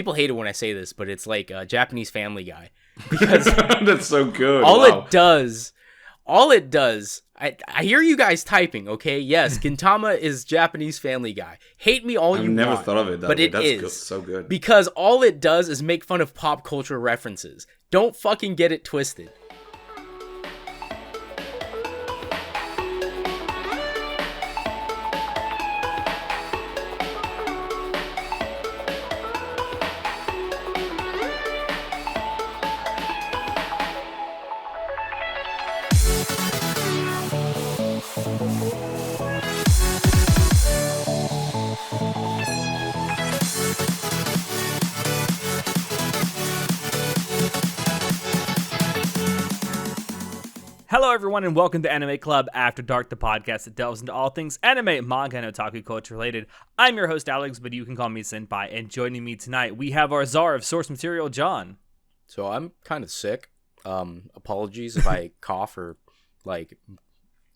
people hate it when I say this, but it's like a Japanese Family Guy. Because that's so good. All it does, I hear you guys typing, okay? Yes, Gintama is Japanese Family Guy. Hate me all you want. I've never thought of it that but way. It That's is. So good. Because all it does is make fun of pop culture references. Don't fucking get it twisted. Hello, everyone, and welcome to Anime Club After Dark, the podcast that delves into all things anime, manga, and otaku culture related. I'm your host, Alex, but you can call me Senpai, and joining me tonight, we have our czar of source material, John. So I'm kind of sick. Apologies if I cough or,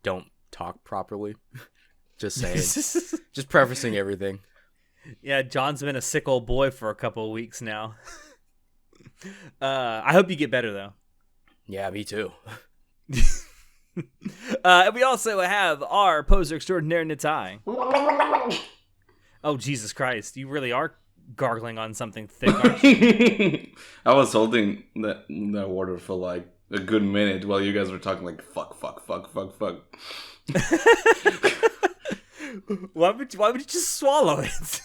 don't talk properly. Just saying. Just prefacing everything. Yeah, John's been a sick old boy for a couple of weeks now. I hope you get better, though. Yeah, me too. We also have our poser extraordinaire, Natai. Oh, Jesus Christ. You really are gargling on something thick, aren't you? I was holding that water for like a good minute while you guys were talking like fuck. Why would you just swallow it?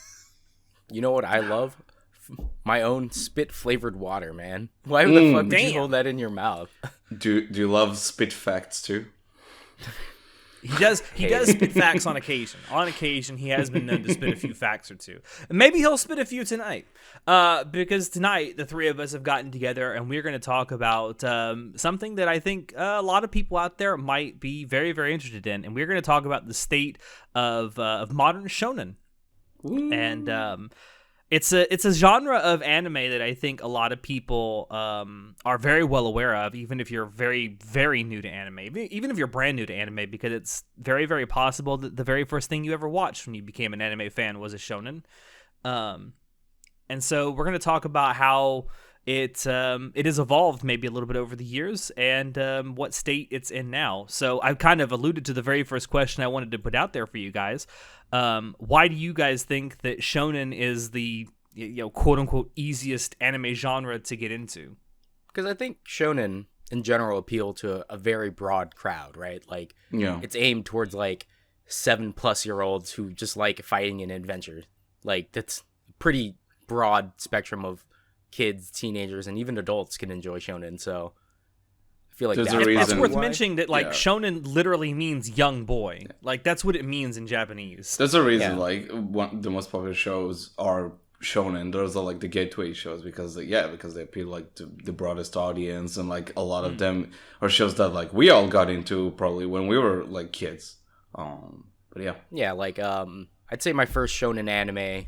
You know what I love? My own spit-flavored water, man. Why the fuck did you hold that in your mouth? Do you love spit facts too? He does spit facts on occasion. On occasion, he has been known to spit a few facts or two. And maybe he'll spit a few tonight. Because tonight, the three of us have gotten together and we're going to talk about something that I think a lot of people out there might be very, very interested in. And we're going to talk about the state of modern shonen. Ooh. And it's a genre of anime that I think a lot of people are very well aware of, even if you're very, very new to anime, even if you're brand new to anime, because it's very, very possible that the very first thing you ever watched when you became an anime fan was a shonen. And so we're going to talk about how it has evolved maybe a little bit over the years and what state it's in now. So I've kind of alluded to the very first question I wanted to put out there for you guys. Why do you guys think that shonen is the quote unquote easiest anime genre to get into? Because I think shonen in general appeal to a very broad crowd, right? Like, it's aimed towards like 7+ who just like fighting and adventure. Like, that's a pretty broad spectrum of kids, teenagers, and even adults can enjoy shonen. So I feel like it's worth mentioning that shonen literally means young boy. Like, that's what it means in Japanese. There's a reason the most popular shows are shonen. Those are like the gateway shows because they appeal like to the broadest audience, and like a lot of them are shows that like we all got into probably when we were like kids. But I'd say my first shonen anime,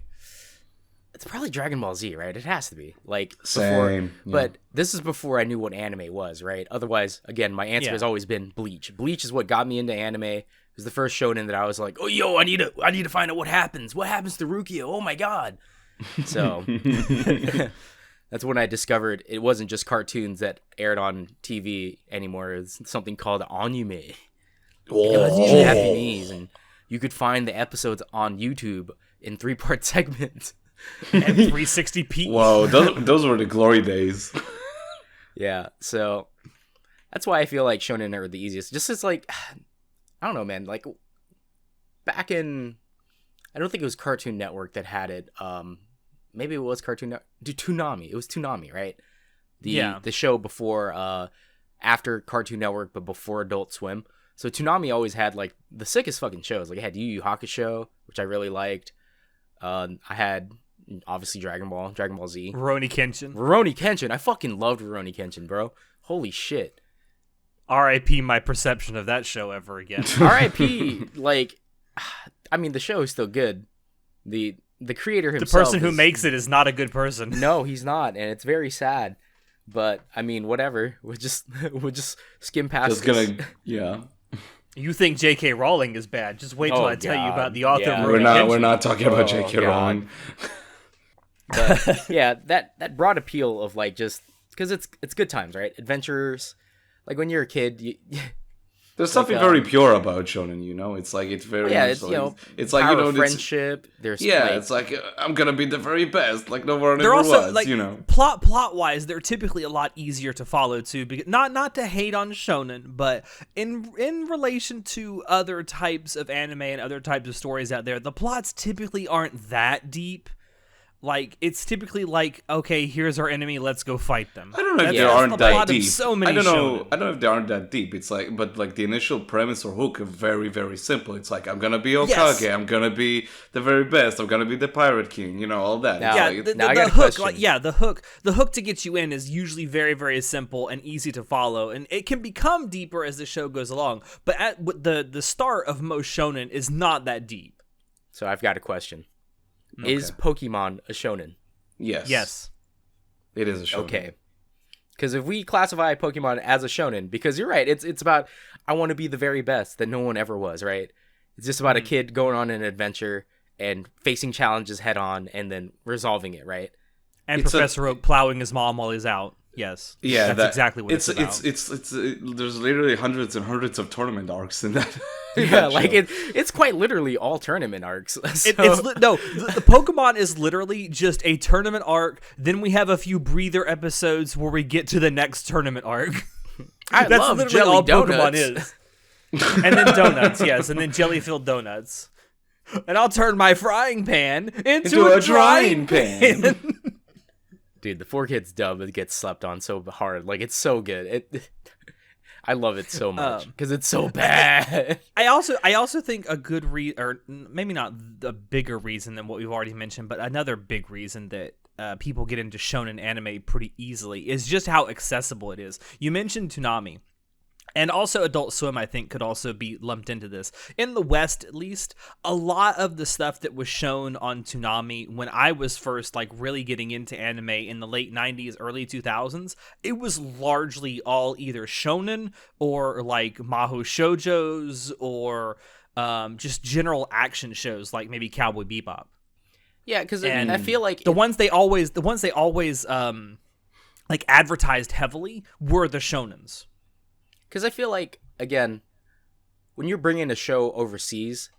it's probably Dragon Ball Z, right? It has to be. Like, same. But this is before I knew what anime was, right? Otherwise, again, my answer has always been Bleach. Bleach is what got me into anime. It was the first shonen that I was like, oh, yo, I need to find out what happens. What happens to Rukia? Oh my god. So that's when I discovered it wasn't just cartoons that aired on TV anymore. It was something called anime. It was in Japanese, and you could find the episodes on YouTube in 3-part segments. And 360p. Whoa, those were the glory days. Yeah, so that's why I feel like shonen are the easiest. Just as like, I don't know, man. Like back in, I don't think it was Cartoon Network that had it. Maybe it was Cartoon Network. Toonami. It was Toonami, right? The show before, after Cartoon Network, but before Adult Swim. So Toonami always had like the sickest fucking shows. Like, it had Yu Yu Hakusho, which I really liked. I had obviously Dragon Ball Z. Rurouni Kenshin. I fucking loved Rurouni Kenshin, bro. Holy shit. R.I.P. my perception of that show ever again. R.I.P. Like, I mean, the show is still good. The creator himself. The person who makes it is not a good person. No, he's not, and it's very sad. But I mean, whatever. We'll just skim past. You think J.K. Rowling is bad? Just wait till I tell you about the author. Yeah. We're not talking about J.K. Rowling. But yeah, that broad appeal of like just because it's good times, right? Adventures, like when you're a kid, There's something very pure about shonen, you know. It's like it's very it's like, it's like, you know, friendship. There's it's like I'm gonna be the very best, like no one They're ever also was, like you know. plot wise, they're typically a lot easier to follow too. Because not to hate on shonen, but in relation to other types of anime and other types of stories out there, the plots typically aren't that deep. Like, it's typically like, okay, here's our enemy, let's go fight them. I don't know if they aren't that deep. So many I don't know. shonen. I don't know if they aren't that deep. It's like, but like the initial premise or hook are very, very simple. It's like I'm gonna be Okage. Yes. I'm gonna be the very best. I'm gonna be the Pirate King. You know, all that. Now- Yeah, Like, the Now I got a hook, question. like, the hook to get you in is usually very, very simple and easy to follow, and it can become deeper as the show goes along. But at the start of most shonen is not that deep. So I've got a question: Is Pokemon a shonen? Yes. It is a shonen. Okay. Because if we classify Pokemon as a shonen, because you're right, it's about I want to be the very best that no one ever was, right? It's just about a kid going on an adventure and facing challenges head on and then resolving it, right? And It's Professor Oak plowing his mom while he's out. Yes. Yeah, that's exactly what it's about. It's there's literally hundreds and hundreds of tournament arcs in that. in Yeah, that like show. it's quite literally all tournament arcs. So, The Pokemon is literally just a tournament arc. Then we have a few breather episodes where we get to the next tournament arc. I That's love literally jelly all donuts. Pokemon is. And then donuts, yes, and then jelly-filled donuts. And I'll turn my frying pan into a drying pan. Dude, the 4Kids dub gets slept on so hard. Like, it's so good. I love it so much because it's so bad. I also think a good or maybe not the bigger reason than what we've already mentioned, but another big reason that people get into shonen anime pretty easily is just how accessible it is. You mentioned Toonami. And also Adult Swim, I think, could also be lumped into this. In the West, at least, a lot of the stuff that was shown on Toonami when I was first, like, really getting into anime in the late 90s, early 2000s, it was largely all either shonen or, like, Mahou Shoujos or just general action shows like maybe Cowboy Bebop. Yeah, because I feel like the ones they always like advertised heavily were the shonens. Because I feel like, again, when you're bringing a show overseas,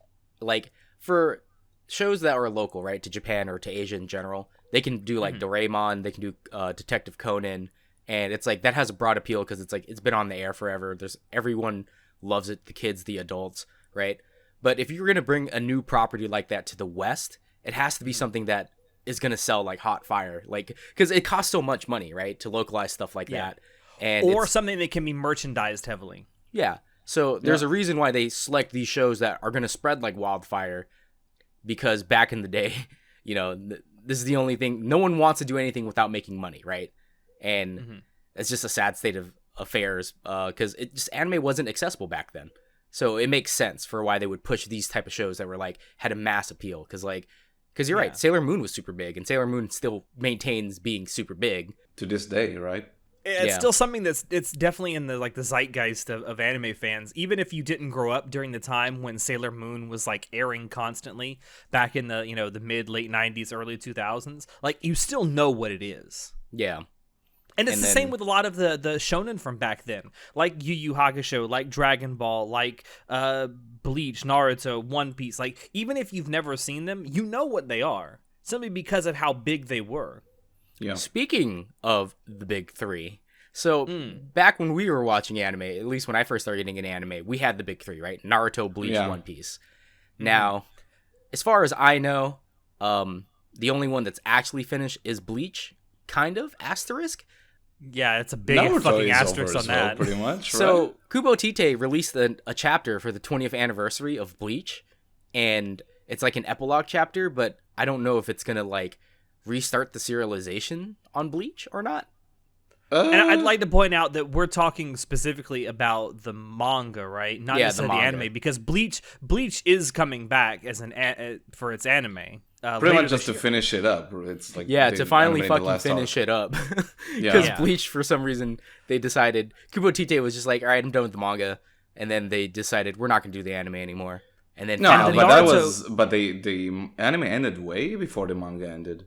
like, for shows that are local, right, to Japan or to Asia in general, they can do, like, Doraemon, they can do Detective Conan, and it's, like, that has a broad appeal because it's, like, it's been on the air forever. Everyone loves it, the kids, the adults, right? But if you're going to bring a new property like that to the West, it has to be something that is going to sell like hot fire, like, because it costs so much money, right, to localize stuff like that. Or something that can be merchandised heavily. Yeah. So there's a reason why they select these shows that are going to spread like wildfire, because back in the day, you know, this is the only thing. No one wants to do anything without making money, right? And it's just a sad state of affairs because anime wasn't accessible back then. So it makes sense for why they would push these type of shows that were like had a mass appeal, because you're right, Sailor Moon was super big, and Sailor Moon still maintains being super big to this day, right? It's still something it's definitely in the like the zeitgeist of anime fans. Even if you didn't grow up during the time when Sailor Moon was like airing constantly back in the the mid late 90s, early 2000s, like you still know what it is. Yeah. And it's the same with a lot of the shonen from back then, like Yu Yu Hakusho, like Dragon Ball, like Bleach, Naruto, One Piece. Like even if you've never seen them, you know what they are simply because of how big they were. Yeah. Speaking of the big three, so back when we were watching anime, at least when I first started getting into anime, we had the big three, right? Naruto, Bleach, One Piece. Now, as far as I know, the only one that's actually finished is Bleach, kind of, asterisk. Yeah, it's a big Naruto fucking is asterisk over on as well, that. pretty much. So right? Kubo Tite released a chapter for the 20th anniversary of Bleach, and it's like an epilogue chapter, but I don't know if it's gonna like restart the serialization on Bleach or not. And I'd like to point out that we're talking specifically about the manga, right? Not necessarily the anime, because Bleach is coming back as for its anime. Pretty much just to finish it up. It's like to finally fucking finish it up. Because Bleach, for some reason, they decided Kubo Tite was just like, all right, I'm done with the manga, and then they decided we're not gonna do the anime anymore. And then but the anime ended way before the manga ended.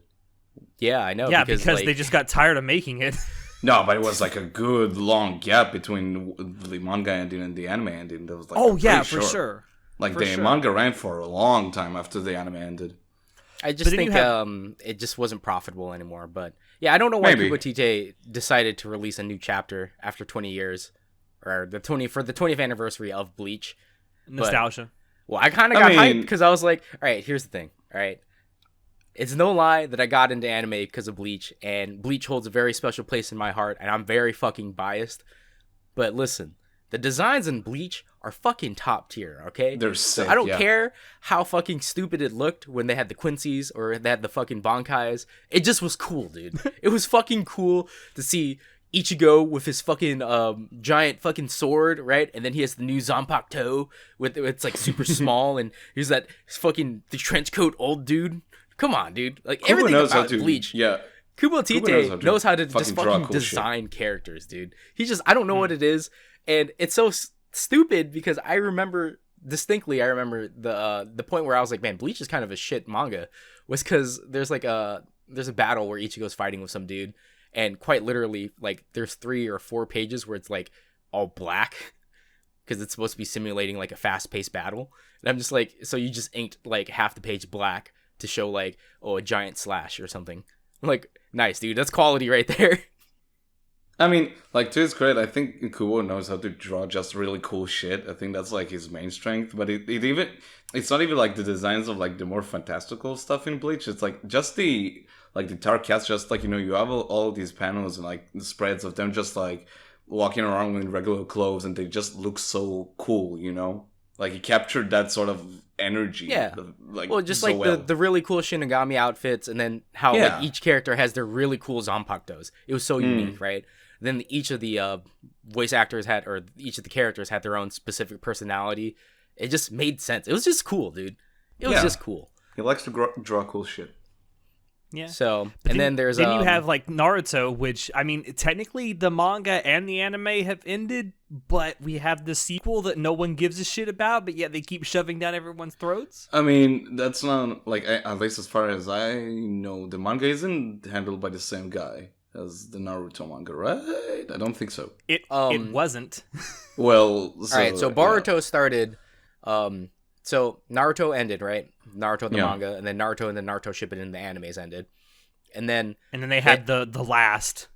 Yeah, I know. Yeah, because like, they just got tired of making it. No, but it was like a good long gap between the manga ending and the anime ending. That was like Oh yeah, pretty for short. sure. Like For the sure. manga ran for a long time after the anime ended. I just then think you have- it just wasn't profitable anymore. But yeah, I don't know why Maybe. Kubo Tite decided to release a new chapter after 20 years, or the 20th anniversary of Bleach. Nostalgia. Well, I kind of got hyped because I was like, all right, here's the thing. All right, it's no lie that I got into anime because of Bleach, and Bleach holds a very special place in my heart, and I'm very fucking biased. But listen, the designs in Bleach are fucking top tier, okay? They're sick. I don't yeah. care how fucking stupid it looked when they had the Quincy's or they had the fucking Bankais. It just was cool, dude. It was fucking cool to see Ichigo with his fucking giant fucking sword, right? And then he has the new Zanpakuto with it's like super small, and he's that fucking the trench coat old dude. Come on, dude. Like Kubo everything knows about how to, Bleach. Yeah. Kubo Tite knows how to just draw fucking cool design characters, dude. He just, I don't know what it is, and it's so stupid because I remember distinctly. I remember the point where I was like, man, Bleach is kind of a shit manga, was because there's a battle where Ichigo's fighting with some dude, and quite literally, like, there's 3 or 4 pages where it's like all black because it's supposed to be simulating like a fast-paced battle, and I'm just like, so you just inked like half the page black to show like, oh, a giant slash or something. I'm like, nice, dude, that's quality right there. I mean, like, to his credit, I think Kubo knows how to draw just really cool shit. I think that's like his main strength. But it's not even like the designs of like the more fantastical stuff in Bleach. It's like just the entire cast, just like, you have all these panels and like the spreads of them just like walking around in regular clothes, and they just look so cool, Like, he captured that sort of energy. Yeah. Like, Well, just so like well. the really cool Shinigami outfits, and then how Yeah. like each character has their really cool Zanpakutos. It was so unique, right? Then each of the voice actors each of the characters had their own specific personality. It just made sense. It was just cool, dude. It was Yeah. just cool. He likes to draw cool shit. Yeah. So, But and then there's you have like Naruto, which, I mean, technically the manga and the anime have ended, but we have the sequel that no one gives a shit about, but yet they keep shoving down everyone's throats. I mean, that's not, like, at least as far as I know, the manga isn't handled by the same guy as the Naruto manga, right? I don't think so. It wasn't. Well, all right. So Boruto started. So Naruto ended, right? Naruto the manga, and then Naruto and then Naruto Shippuden in the animes ended, and then they had the last.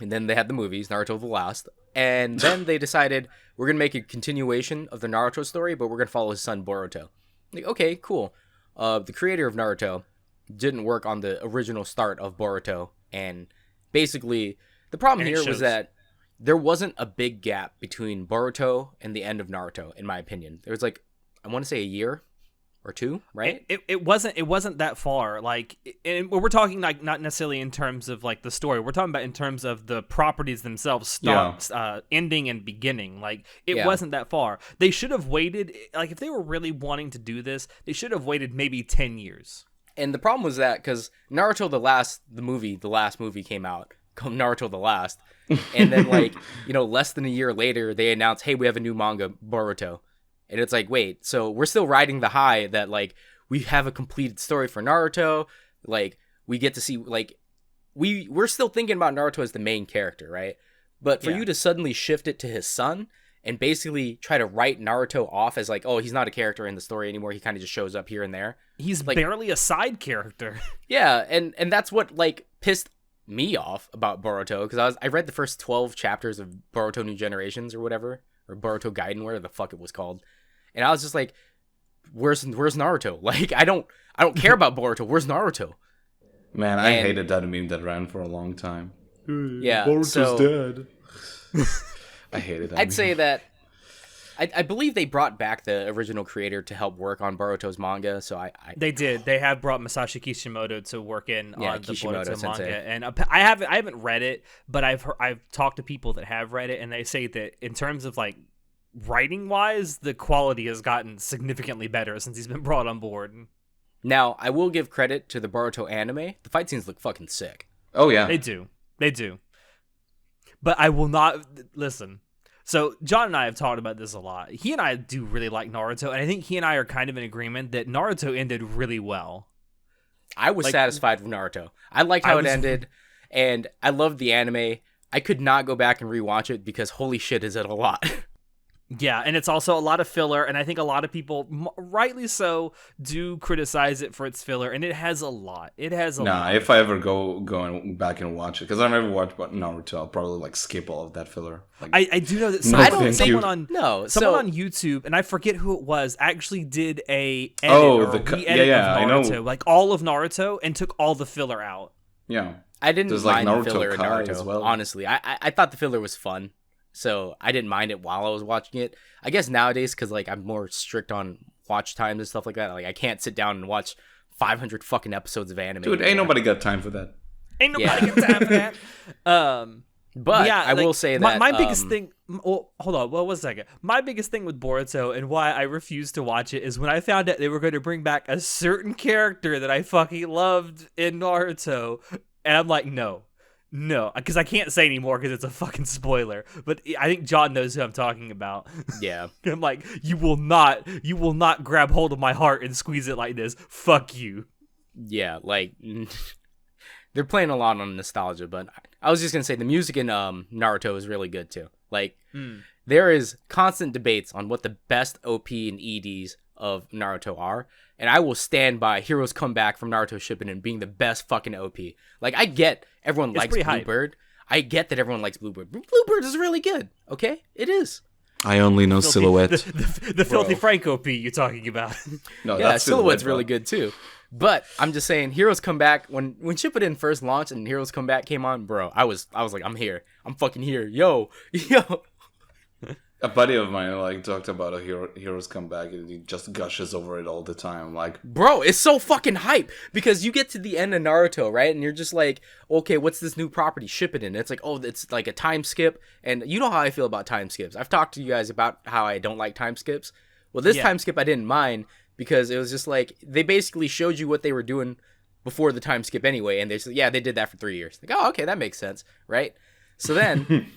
And then they had the movies, Naruto the Last. And then they decided, we're going to make a continuation of the Naruto story, but we're going to follow his son, Boruto. Like, okay, cool. The creator of Naruto didn't work on the original start of Boruto. And basically, the problem here was that there wasn't a big gap between Boruto and the end of Naruto, in my opinion. There was like, I want to say a year or 2, right? It wasn't that far. Like, and we're talking like not necessarily in terms of like the story. We're talking about in terms of the properties themselves, ending and beginning. Like, it wasn't that far. They should have waited. Like, if they were really wanting to do this, they should have waited maybe 10 years. And the problem was that because Naruto the last movie came out, called Naruto the Last, and then like less than a year later they announced, hey, we have a new manga, Boruto. And it's like, wait, so we're still riding the high that, like, we have a completed story for Naruto. Like, we get to see, like, we're still thinking about Naruto as the main character, right? But for you to suddenly shift it to his son and basically try to write Naruto off as, like, oh, he's not a character in the story anymore. He kind of just shows up here and there. He's like, barely a side character. Yeah, and that's what, like, pissed me off about Boruto. Because I read the first 12 chapters of Boruto New Generations or whatever. Or Boruto Gaiden, whatever the fuck it was called. And I was just like, where's Naruto? Like, I don't care about Boruto. Where's Naruto? Man, I hated that meme that ran for a long time. Yeah, Boruto's dead. I hated that I'd meme. say that I believe they brought back the original creator to help work on Boruto's manga. So They did. They have brought Masashi Kishimoto to work on the Boruto sensei. manga, and I haven't read it, but I've talked to people that have read it, and they say that in terms of like writing wise, the quality has gotten significantly better since he's been brought on board. Now, I will give credit to the Boruto anime. The fight scenes look fucking sick. Oh yeah, they do. But I will not listen. So John and I have talked about this a lot. He and I do really like Naruto, and I think he and I are kind of in agreement that Naruto ended really well. I was Like, satisfied with Naruto. I liked how it ended, and I loved the anime. I could not go back and rewatch it because holy shit, is it a lot. Yeah, and it's also a lot of filler, and I think a lot of people, rightly so, do criticize it for its filler, and it has a lot. It has a lot. If I ever go back and watch it, because I've never watched Naruto, I'll probably like skip all of that filler. Like, I do know that No, someone thank you. someone on YouTube, and I forget who it was, actually did a edit Oh, or the a cu- re-edit yeah, I of know. Naruto, like all of Naruto, and took all the filler out. yeah. I didn't There's, like, mind the Naruto filler in Kai Naruto, as well. honestly. I thought the filler was fun, so I didn't mind it while I was watching it. I guess nowadays, because like I'm more strict on watch times and stuff like that, like I can't sit down and watch 500 fucking episodes of anime. Dude, ain't anymore. nobody got time for that. Ain't nobody got time for that. But yeah, I will say that my biggest thing. Well, hold on. Well, 1 second. My biggest thing with Boruto and why I refused to watch it is when I found out they were going to bring back a certain character that I fucking loved in Naruto, and I'm like, no, because I can't say anymore because it's a fucking spoiler. But I think John knows who I'm talking about. Yeah. I'm like, you will not grab hold of my heart and squeeze it like this. Fuck you. Yeah, like they're playing a lot on nostalgia, but I was just gonna say the music in Naruto is really good too. Like there is constant debates on what the best OP and EDs of Naruto are, and I will stand by Heroes Come Back from Naruto Shippuden being the best fucking OP. Like I get everyone likes Bluebird. I get that everyone likes Bluebird. Bluebird is really good. Okay, it is. I only know Silhouette. The filthy Frank OP you're talking about. No, Yeah, that's Silhouette's bro. really good too. But I'm just saying, Heroes Come Back, when Shippuden first launched and Heroes Come Back came on, bro, I was like, I'm here. I'm fucking here. Yo. A buddy of mine like talked about a Heroes Come Back, and he just gushes over it all the time. Like, Bro, it's so fucking hype because you get to the end of Naruto, right? And you're just like, okay, what's this new property? Shippuden. It's like, oh, it's like a time skip. And you know how I feel about time skips. I've talked to you guys about how I don't like time skips. Well, this time skip I didn't mind because it was just like, they basically showed you what they were doing before the time skip anyway. And they said, yeah, they did that for 3 years. Like, oh, okay, that makes sense, right? So then...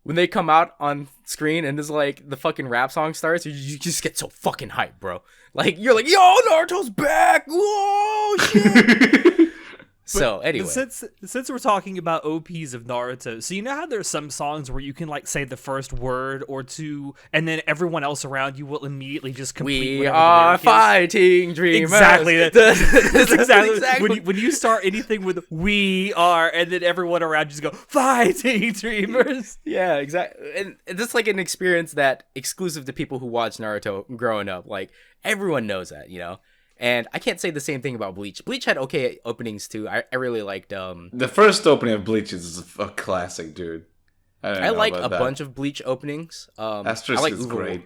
when they come out on screen and it's like the fucking rap song starts, you just get so fucking hyped, bro. Like you're like, yo, Naruto's back! Whoa, shit! So anyway, since we're talking about OPs of Naruto, so you know how there's some songs where you can like say the first word or two, and then everyone else around you will immediately just complete. We whatever the are lyric is? fighting dreamers. Exactly. That's exactly. When you start anything with "we are," and then everyone around you just go "fighting dreamers." Yeah, exactly. And it's like an experience that exclusive to people who watch Naruto growing up. Like everyone knows that, you know. And I can't say the same thing about Bleach. Bleach had okay openings too. I really liked the first opening of Bleach is a classic, dude. I like a bunch of Bleach openings. Asterisk I like is great.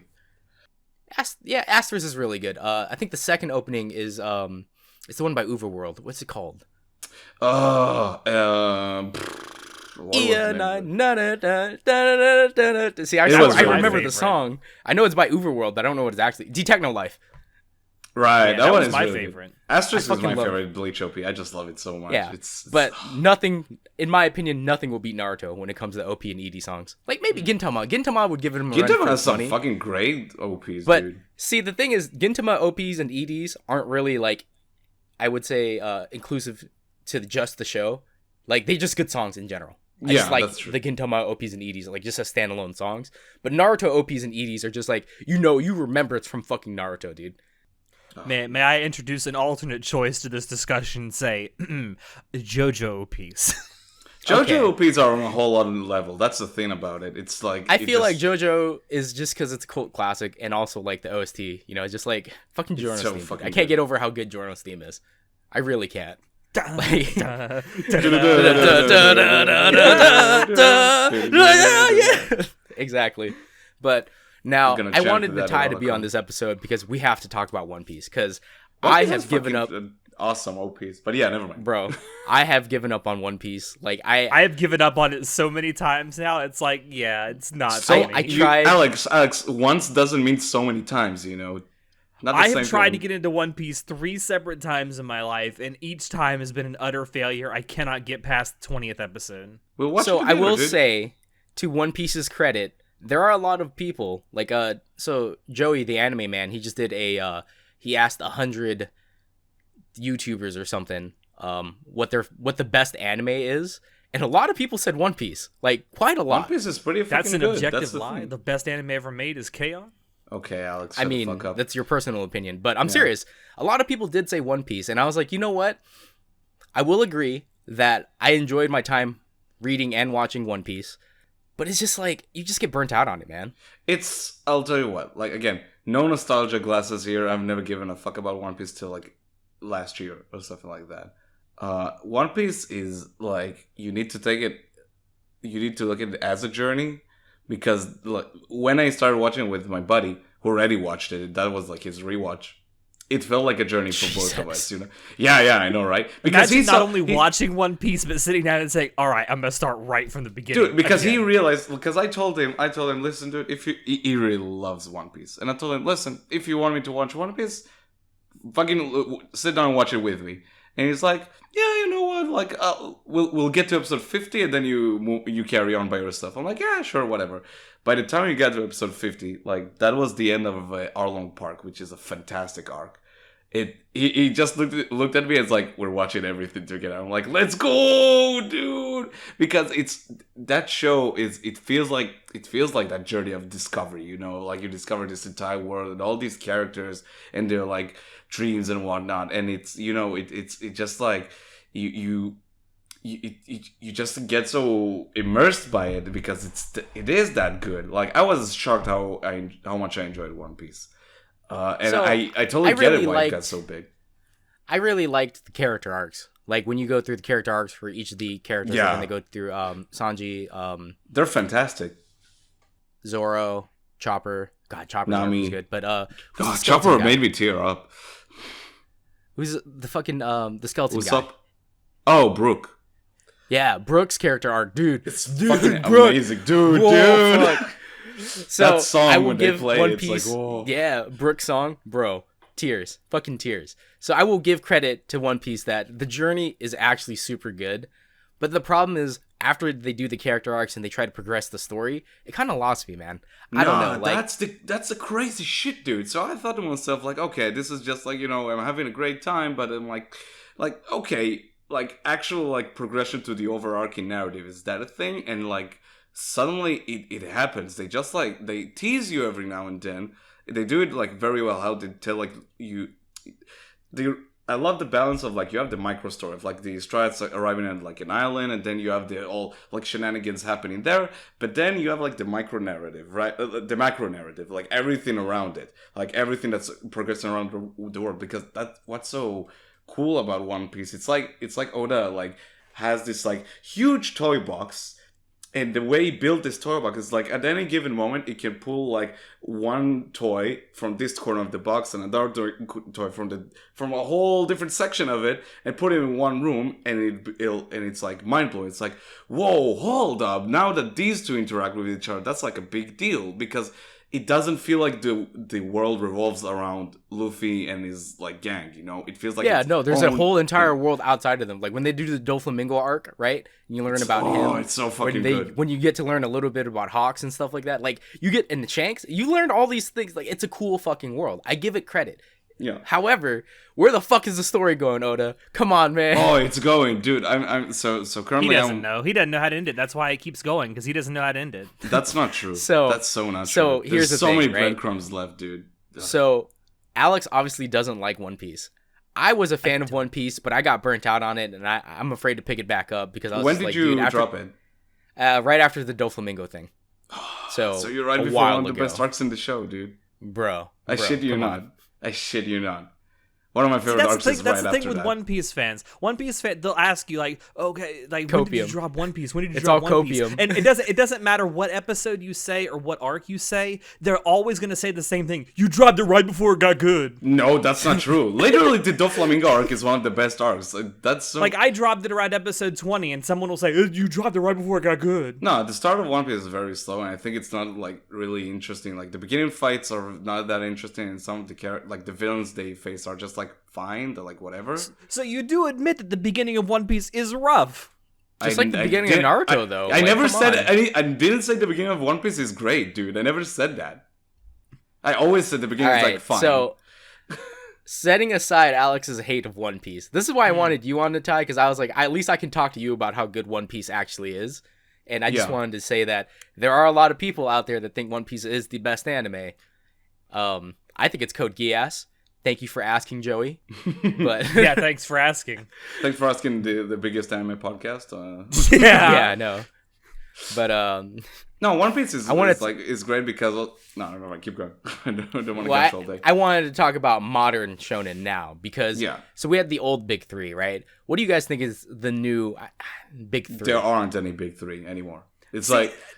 Asterisk is really good. I think the second opening is it's the one by Overworld. What's it called? Oh, See, I remember the song. I know it's by Overworld, but I don't know what it's actually. D-Techno Life. Right, Yeah, that one was is my really favorite. Good. Asterisk is my love favorite Bleach OP. I just love it so much. Yeah, it's but nothing, in my opinion, nothing will beat Naruto when it comes to OP and ED songs. Like maybe Gintama. Gintama would give him a run Gintama for has some money. fucking great OPs, But dude. see, the thing is, Gintama OPs and EDs aren't really like, I would say, inclusive to just the show. Like they just good songs in general. I just like that's true. the Gintama OPs and EDs, like just as standalone songs. But Naruto OPs and EDs are just like, you remember it's from fucking Naruto, dude. May I introduce an alternate choice to this discussion and say JoJo OPs? JoJo OPs are on a whole other level. That's the thing about it. It's like I feel like JoJo is just because it's a cult classic, and also like the OST. You know, it's just like fucking Jorno's so theme. fucking I can't good. get over how good Jorno's theme is. I really can't. Exactly. But now I'm gonna I chant wanted that the tie at to all be on times. this episode because we have to talk about One Piece because One I Piece have has given up, fucking awesome OPs. But yeah, never mind. bro. I have given up on One Piece. Like I have given up on it so many times now. It's like, yeah, it's not. So funny. I tried- Alex. Once doesn't mean so many times. You know. Not the I same have tried to thing. get into One Piece 3 separate times in my life, and each time has been an utter failure. I cannot get past the 20th episode. We'll watch So it I together, will dude. say, to One Piece's credit, there are a lot of people like so Joey the anime man. He just did he asked 100 YouTubers or something what the best anime is, and a lot of people said One Piece, like quite a lot. One Piece is pretty fucking That's an good. objective lie. The best anime ever made is K-On! Okay, Alex. I shut the mean, fuck up. that's your personal opinion, but I'm serious. A lot of people did say One Piece, and I was like, you know what? I will agree that I enjoyed my time reading and watching One Piece, but it's just like you just get burnt out on it, man. I'll tell you what. Like again, no nostalgia glasses here. I've never given a fuck about One Piece till like last year or something like that. One Piece is like you need to look at it as a journey, because like when I started watching it with my buddy who already watched it, that was like his rewatch. It felt like a journey for both of us, you know. Yeah, I know, right? Because he's not only watching One Piece, but sitting down and saying, "All right, I'm gonna start right from the beginning." Dude, because he realized, because I told him, listen, dude, he really loves One Piece, and I told him, listen, if you want me to watch One Piece, fucking sit down and watch it with me. And he's like, yeah, you know what? Like, we'll get to episode 50, and then you carry on by yourself. I'm like, yeah, sure, whatever. By the time you get to episode 50, like that was the end of Arlong Park, which is a fantastic arc. He just looked at me and it's like, we're watching everything together. I'm like, let's go, dude, because that show it feels like that journey of discovery, you know, like you discover this entire world and all these characters and their like dreams and whatnot, and it's, you know, it's just like you just get so immersed by it because it is that good. Like I was shocked how much I enjoyed One Piece. And so, I totally get it why it got so big. I really liked the character arcs. Like when you go through the character arcs for each of the characters, like when they go through Sanji, they're fantastic. Zoro, Chopper. God, Chopper was good. But Chopper made me tear up. Who's the fucking the skeleton What's guy? Up? Oh, Brooke. Yeah, Brooke's character arc, dude. It's fucking amazing, dude. Whoa, dude. So that song I will when give they play, One it's Piece, like, whoa. Yeah, Brooke song, bro, tears, fucking tears. So I will give credit to One Piece that the journey is actually super good, but the problem is after they do the character arcs and they try to progress the story, it kind of lost me, man. I don't know. Like, that's the crazy shit, dude. So I thought to myself, like, okay, this is just like, you know, I'm having a great time, but I'm like, okay, like actual like progression to the overarching narrative, is that a thing? And like, suddenly it happens. They just like they tease you every now and then. They do it like very well. How they tell like you. I love the balance of like you have the micro story of like the Strats arriving at like an island, and then you have the all like shenanigans happening there. But then you have like the micro narrative, right? The macro narrative, like everything around it, like everything that's progressing around the world. Because that's what's so cool about One Piece. It's like Oda like has this like huge toy box. And the way he built this toy box is like at any given moment, it can pull like one toy from this corner of the box and another toy from a whole different section of it and put it in one room, and it's like mind blowing. It's like, whoa, hold up! Now that these two interact with each other, that's like a big deal, because it doesn't feel like the world revolves around Luffy and his like gang, you know? It feels like there's a whole entire world outside of them. Like when they do the Doflamingo arc, right? And you learn about him. Oh, it's so fucking good. When you get to learn a little bit about Hawks and stuff like that, like you get in the Shanks, you learned all these things. Like it's a cool fucking world. I give it credit. Yeah. However, where the fuck is the story going, Oda? Come on, man. Oh, it's going, dude. I'm so currently. He doesn't know. He doesn't know how to end it. That's why he keeps going, because he doesn't know how to end it. That's not true. That's so not true. So here's the so thing, many right? breadcrumbs left, dude. So Alex obviously doesn't like One Piece. I was a fan of One Piece, but I got burnt out on it, and I'm afraid to pick it back up because I was when just did like, you dude, drop it? Right after the Doflamingo thing. So you're right before one of the best arcs in the show, dude. Bro, I shit you not. One of my favorite arcs is right after that. That's the thing with One Piece fans. They'll ask you like, okay, like when did you drop One Piece? When did you drop One Piece? And it doesn't matter what episode you say or what arc you say. They're always gonna say the same thing. You dropped it right before it got good. No, that's not true. Literally, the Doflamingo arc is one of the best arcs. That's so... Like I dropped it around episode 20, and someone will say, you dropped it right before it got good. No, the start of One Piece is very slow, and I think it's not like really interesting. Like the beginning fights are not that interesting, and some of the like the villains they face are just like fine. They're like whatever. So you do admit that the beginning of One Piece is rough. Just like the beginning of Naruto, though. I never said I didn't say the beginning of One Piece is great, dude. I never said that. I always said the beginning is like fine. setting aside Alex's hate of One Piece, this is why I wanted you on the tie, because I was like, at least I can talk to you about how good One Piece actually is. And I just wanted to say that there are a lot of people out there that think One Piece is the best anime. I think it's Code Geass. Thank you for asking, Joey. But Yeah, thanks for asking. Thanks for asking the biggest anime podcast. yeah, no. But no, One Piece is great because no, keep going. I don't want to catch all day. I wanted to talk about modern shonen now because so we had the old big three, right? What do you guys think is the new big three? There aren't any big three anymore. It's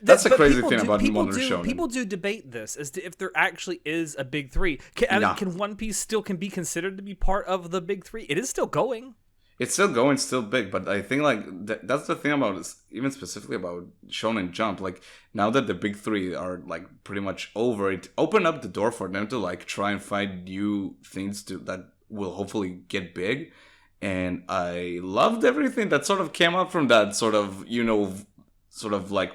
that's the crazy thing about modern shonen. People do debate this as to if there actually is a big three. Can One Piece still be considered to be part of the big three? It is still going. It's still going, still big, but I think like that's the thing about even specifically about Shonen Jump. Like now that the big three are like pretty much over, it opened up the door for them to like try and find new things that will hopefully get big. And I loved everything that sort of came out from that sort of like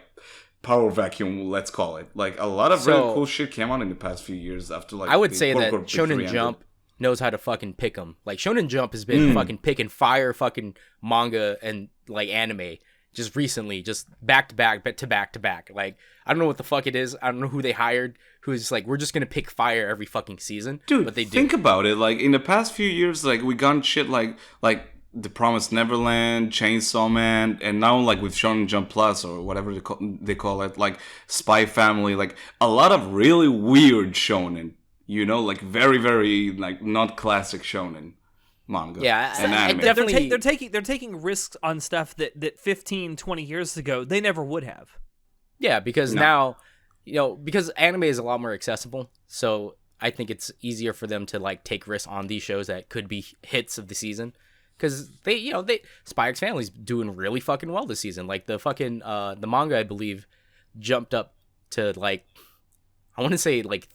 power vacuum, let's call it. Like a lot of really cool shit came out in the past few years after like I would say that Shonen Jump knows how to fucking pick them. Like Shonen Jump has been fucking picking fire fucking manga and like anime just recently, just back to back. Like I don't know what the fuck it is. I don't know who they hired. Who's like, we're just gonna pick fire every fucking season. Dude, but they do. Think about it. Like in the past few years, like we got shit like The Promised Neverland, Chainsaw Man, and now like with Shonen Jump Plus or whatever they call it, like Spy Family, like a lot of really weird shonen. Like very, very like not classic shonen manga. Yeah, and anime. They're taking risks on stuff that 15, 20 years ago they never would have. Yeah, because now, because anime is a lot more accessible, so I think it's easier for them to like take risks on these shows that could be hits of the season. Because Spy X Family's doing really fucking well this season. Like the fucking the manga, I believe, jumped up to like, I want to say like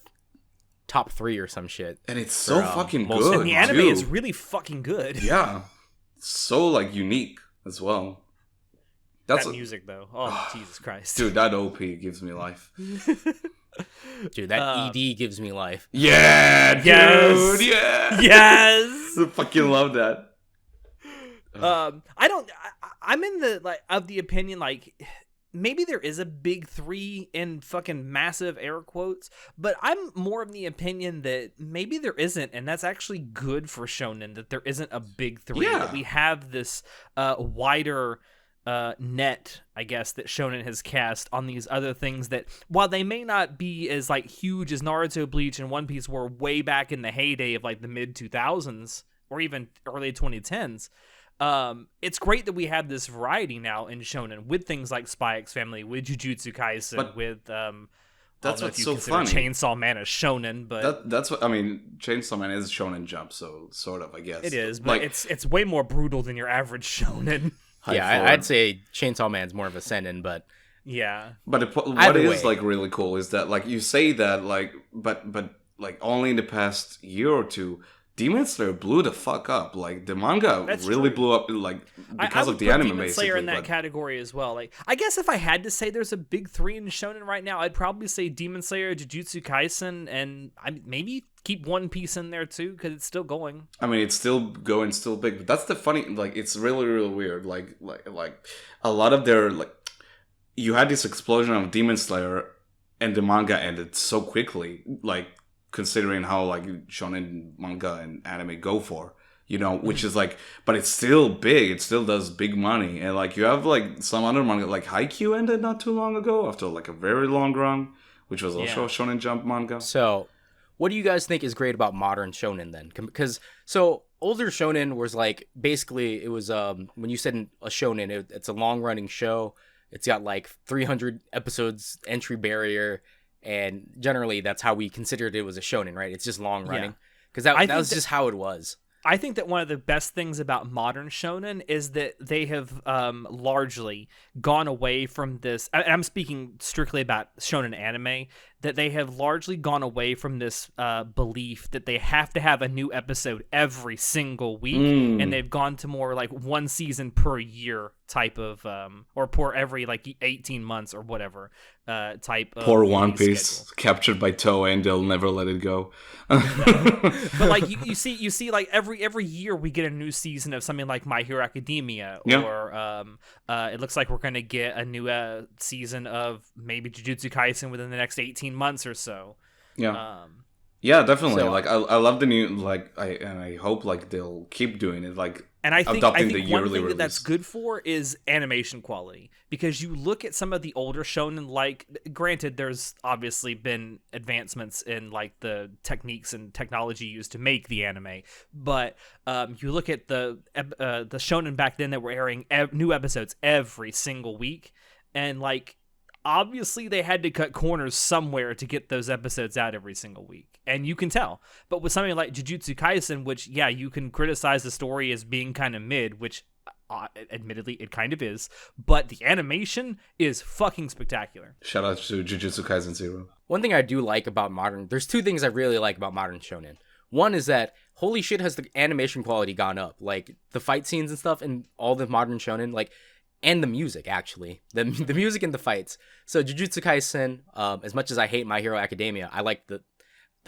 top 3 or some shit. And it's so fucking good. And the anime is really fucking good. Yeah, so like unique as well. That music though, oh Jesus Christ, dude, that OP gives me life. Dude, that ED gives me life. Yeah, dude, yes, yes. I fucking love that. I'm in the opinion like maybe there is a big three in fucking massive air quotes, but I'm more of the opinion that maybe there isn't, and that's actually good for shonen that there isn't a big three. That we have this wider net, I guess, that shonen has cast on these other things that, while they may not be as like huge as Naruto, Bleach, and One Piece were way back in the heyday of like the mid 2000s or even early 2010s. It's great that we have this variety now in shonen with things like Spy X Family, with Jujutsu Kaisen, but with that's what's so funny. Chainsaw Man is shonen, but that's what I mean. Chainsaw Man is Shonen Jump, so sort of, I guess it is, but like, it's way more brutal than your average shonen. Yeah, I'd say Chainsaw Man's more of a seinen, but yeah. But what is like really cool is that like you say that like, but like only in the past year or two, Demon Slayer blew the fuck up. Like the manga really blew up, like because of the anime. Demon Slayer in that category as well. Like I guess if I had to say there's a big three in shonen right now, I'd probably say Demon Slayer, Jujutsu Kaisen, and maybe keep One Piece in there too because it's still going. I mean, it's still going, still big. But that's the funny. Like it's really, really weird. Like a lot of their like, you had this explosion of Demon Slayer, and the manga ended so quickly. Like, considering how like shonen manga and anime go for, which is like, but it's still big. It still does big money, and like you have like some other manga like Haikyuu ended not too long ago after like a very long run, which was also a Shonen Jump manga. So, what do you guys think is great about modern shonen then? Because so older shonen was like basically it was when you said a shonen, it's a long running show. It's got like 300 episodes entry barrier. And generally, that's how we considered it was a shonen, right? It's just long running. Because that was just how it was. I think that one of the best things about modern shonen is that they have largely gone away from this. And I'm speaking strictly about shonen anime. That they have largely gone away from this belief that they have to have a new episode every single week, and they've gone to more like one season per year type of, or per every like 18 months or whatever type of. Poor One Piece schedule. captured by Toei, and they'll never let it go. But like you see like every year we get a new season of something like My Hero Academia, or it looks like we're gonna get a new season of maybe Jujutsu Kaisen within the next 18 months or so. Yeah, definitely. So- like I love the new, like I hope like they'll keep doing it, like And I think adopting the one yearly thing release. that's good for is animation quality, because you look at some of the older shonen, like, granted, there's obviously been advancements in like the techniques and technology used to make the anime, but you look at the shonen back then that were airing new episodes every single week, and like obviously they had to cut corners somewhere to get those episodes out every single week, and you can tell. But with something like Jujutsu Kaisen, which you can criticize the story as being kind of mid, which admittedly it kind of is, but the animation is fucking spectacular. Shout out to Jujutsu Kaisen 0. One thing I do like about there's two things I really like about modern shonen. One is that, holy shit, has the animation quality gone up. Like, the fight scenes and stuff in all the modern shonen, like, and the music, actually. The music and the fights. So, Jujutsu Kaisen, as much as I hate My Hero Academia, I like the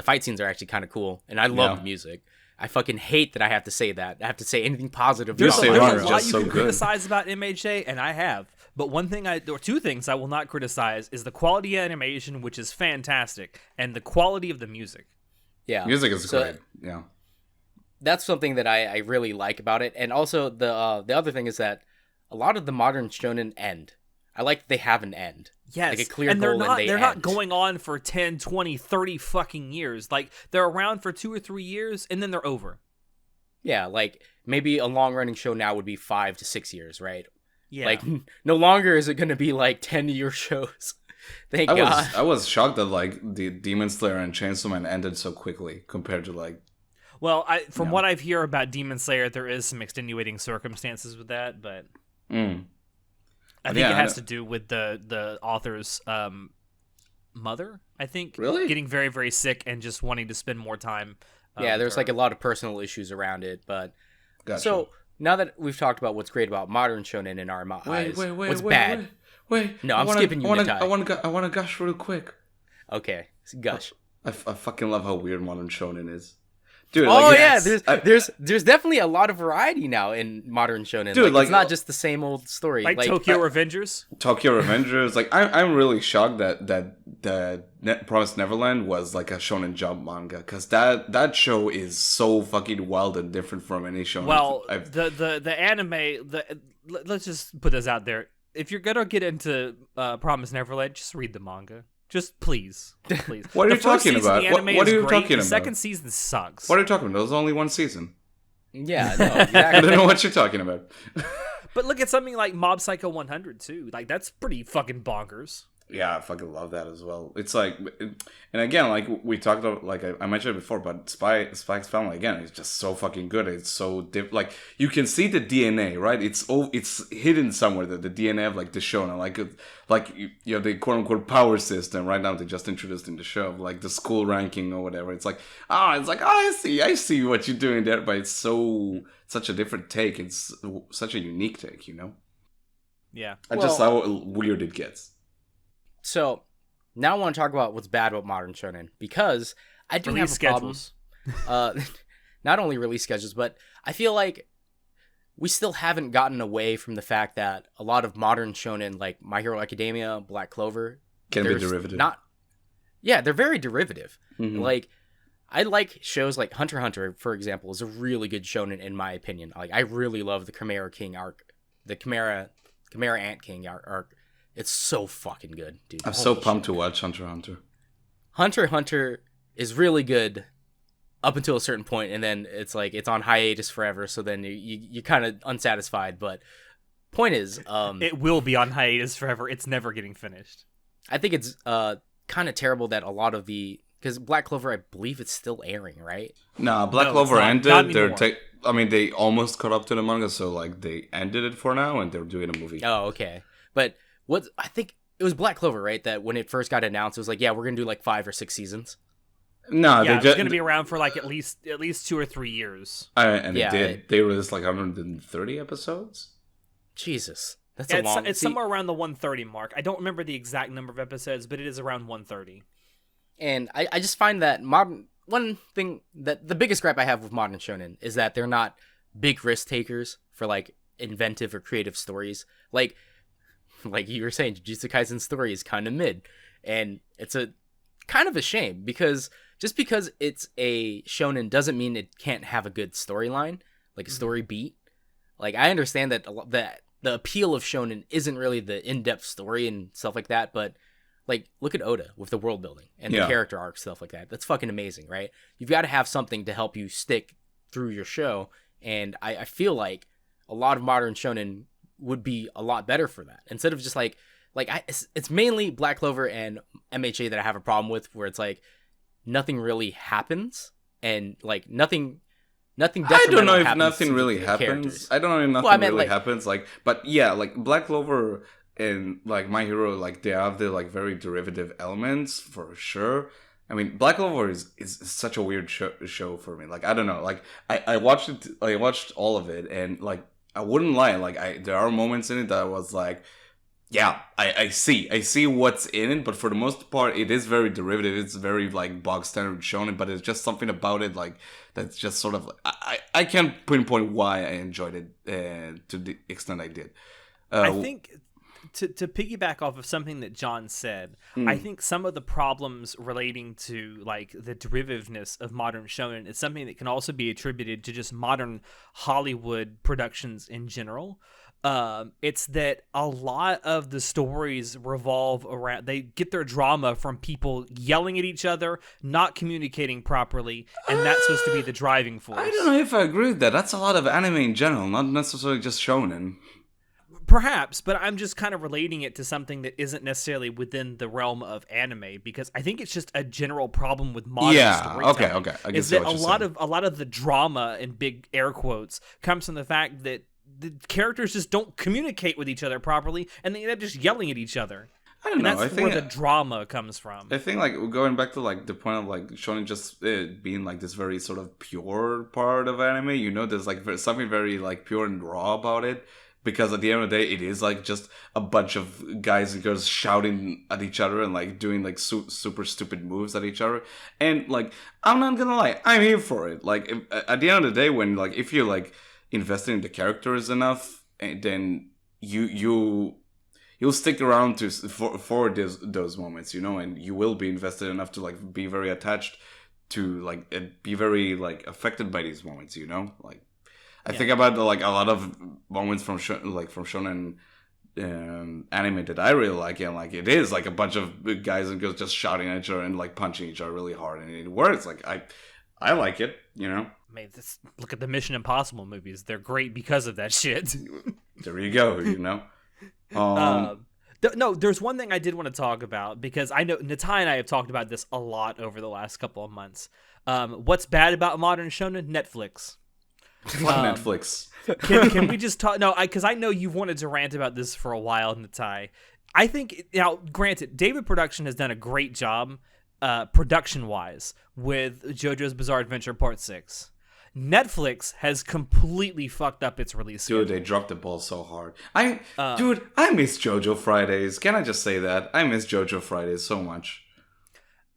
fight scenes are actually kind of cool, and I love the music. I fucking hate that I have to say that. I have to say anything positive. There's Say a Runner lot just you so can good. criticize about MHA, and I have. But two things I will not criticize is the quality of animation, which is fantastic, and the quality of the music. Yeah. Music is great. Yeah. That's something that I really like about it. And also, the other thing is that a lot of the modern shonen end. I like that they have an end. Yes, like a clear and they're goal, not and they're end. not going on for 10, 20, 30 fucking years. Like, they're around for 2 or 3 years, and then they're over. Yeah, like, maybe a long-running show now would be 5 to 6 years, right? Yeah. Like, no longer is it going to be, like, 10-year shows. Thank God. I was shocked that like the Demon Slayer and Chainsaw Man ended so quickly compared to like. Well, from what I've heard about Demon Slayer, there is some extenuating circumstances with that, but I think it has to do with the author's mother, I think. Really? Getting very, very sick and just wanting to spend more time. Yeah, with there's, her. like, a lot of personal issues around it, but... Gotcha. So, now that we've talked about what's great about modern shonen in our eyes, what's bad? Wait. No, I'm skipping you, Natai. I want to gush real quick. Okay, gush. I fucking love how weird modern shonen is. Dude, Oh like, yeah, there's definitely a lot of variety now in modern shonen. Dude, like, it's not just the same old story. Like Tokyo Revengers? Tokyo Revengers. Like I'm really shocked that Promised Neverland was like a Shonen Jump manga, because that show is so fucking wild and different from any shonen. Well, the anime, let's just put this out there. If you're gonna get into Promised Neverland, just read the manga. Just please. What are you talking about? What are you talking The about? second season sucks. What are you talking about? There's only one season. Yeah, no, I exactly. don't know what you're talking about. But look at something like Mob Psycho 100 too. Like, that's pretty fucking bonkers. Yeah, I fucking love that as well. It's like, and again, like we talked about, like I mentioned it before, but Spike's Family again is just so fucking good. It's so like you can see the DNA, right? It's hidden somewhere, the DNA of like the show, and like you have the quote unquote power system right now. They just introduced in the show, of like the school ranking or whatever. It's like I see what you're doing there, but it's such a different take. It's such a unique take, you know. Yeah. I just how weird it gets. So, now I want to talk about what's bad about modern shonen, because I do Release have a problem. schedules. Not only release schedules, but I feel like we still haven't gotten away from the fact that a lot of modern shonen, like My Hero Academia, Black Clover, Can be derivative. They're very derivative. Mm-hmm. Like, I like shows like Hunter x Hunter, for example, is a really good shonen in my opinion. Like, I really love the Chimera King arc, the Chimera Ant King arc. It's so fucking good, dude. I'm so pumped to watch Hunter x Hunter. Hunter x Hunter is really good up until a certain point, and then it's like it's on hiatus forever, so then you're kind of unsatisfied. But point is, it will be on hiatus forever. It's never getting finished. I think it's kind of terrible that a lot of because Black Clover, I believe it's still airing, right? Nah, Black No, Clover it's not ended. anymore. I mean, they almost caught up to the manga, so like they ended it for now, and they're doing a movie. Oh, okay. But I think it was Black Clover, right? That when it first got announced, it was like, yeah, we're gonna do like 5 or 6 seasons. No, Yeah, they it's just going to be around for like at least 2 or 3 years. and Yeah, they did. They released like 130 episodes. Jesus, that's Yeah, a long. it's somewhere around the 130 mark. I don't remember the exact number of episodes, but it is around 130. And I just find that one thing that the biggest gripe I have with modern shonen is that they're not big risk takers for like inventive or creative stories. Like you were saying, Jujutsu Kaisen's story is kind of mid, and it's a kind of a shame because just because it's a shonen doesn't mean it can't have a good storyline, like a story beat. Like I understand that the appeal of shonen isn't really the in-depth story and stuff like that, but like look at Oda with the world building and the character arc stuff like that. That's fucking amazing, right? You've got to have something to help you stick through your show, and I feel like a lot of modern shonen would be a lot better for that instead of just it's mainly Black Clover and MHA that I have a problem with, where it's like nothing really happens and like nothing. I don't know if nothing really happens. I don't know if nothing really happens. Like, but yeah, like Black Clover and like My Hero, like they have the like very derivative elements for sure. I mean, Black Clover is such a weird show for me. Like, I don't know. Like, I watched it. I watched all of it, and like I wouldn't lie. Like, there are moments in it that I was like, yeah, I see what's in it, but for the most part, it is very derivative. It's very like bog standard shonen, but it's just something about it like that's just sort of I can't pinpoint why I enjoyed it to the extent I did. I think to piggyback off of something that John said, I think some of the problems relating to like the derivativeness of modern shonen is something that can also be attributed to just modern Hollywood productions in general. It's that a lot of the stories revolve around, they get their drama from people yelling at each other, not communicating properly, and that's supposed to be the driving force. I don't know if I agree with that. That's a lot of anime in general, not necessarily just shonen. Perhaps, but I'm just kind of relating it to something that isn't necessarily within the realm of anime, because I think it's just a general problem with modern storytelling. Okay. I is that a lot of the drama, in big air quotes, comes from the fact that the characters just don't communicate with each other properly, and they end up just yelling at each other. I don't know. That's where the drama comes from. I think like going back to like the point of like shonen just being like this very sort of pure part of anime. You know, there's like something very like pure and raw about it. Because at the end of the day, it is like just a bunch of guys and girls shouting at each other and like doing like super stupid moves at each other. And like, I'm not gonna lie, I'm here for it. Like, at the end of the day, when like if you're like invested in the characters enough, then you'll stick around for those moments, you know, and you will be invested enough to like be very attached to like be very like affected by these moments, you know, like. I think about like a lot of moments from shonen anime that I really like, and like it is like a bunch of guys and girls just shouting at each other and like punching each other really hard, and it works. Like I like it, you know. I mean, look at the Mission Impossible movies; they're great because of that shit. There you go, you know. No, there's one thing I did want to talk about, because I know Natai and I have talked about this a lot over the last couple of months. What's bad about modern shonen? Netflix. Netflix. Can we just talk? No, because I know you've wanted to rant about this for a while, Natai. I think, now, granted, David Production has done a great job, production-wise, with JoJo's Bizarre Adventure Part 6. Netflix has completely fucked up its release schedule. Dude, they dropped the ball so hard. I miss JoJo Fridays. Can I just say that? I miss JoJo Fridays so much.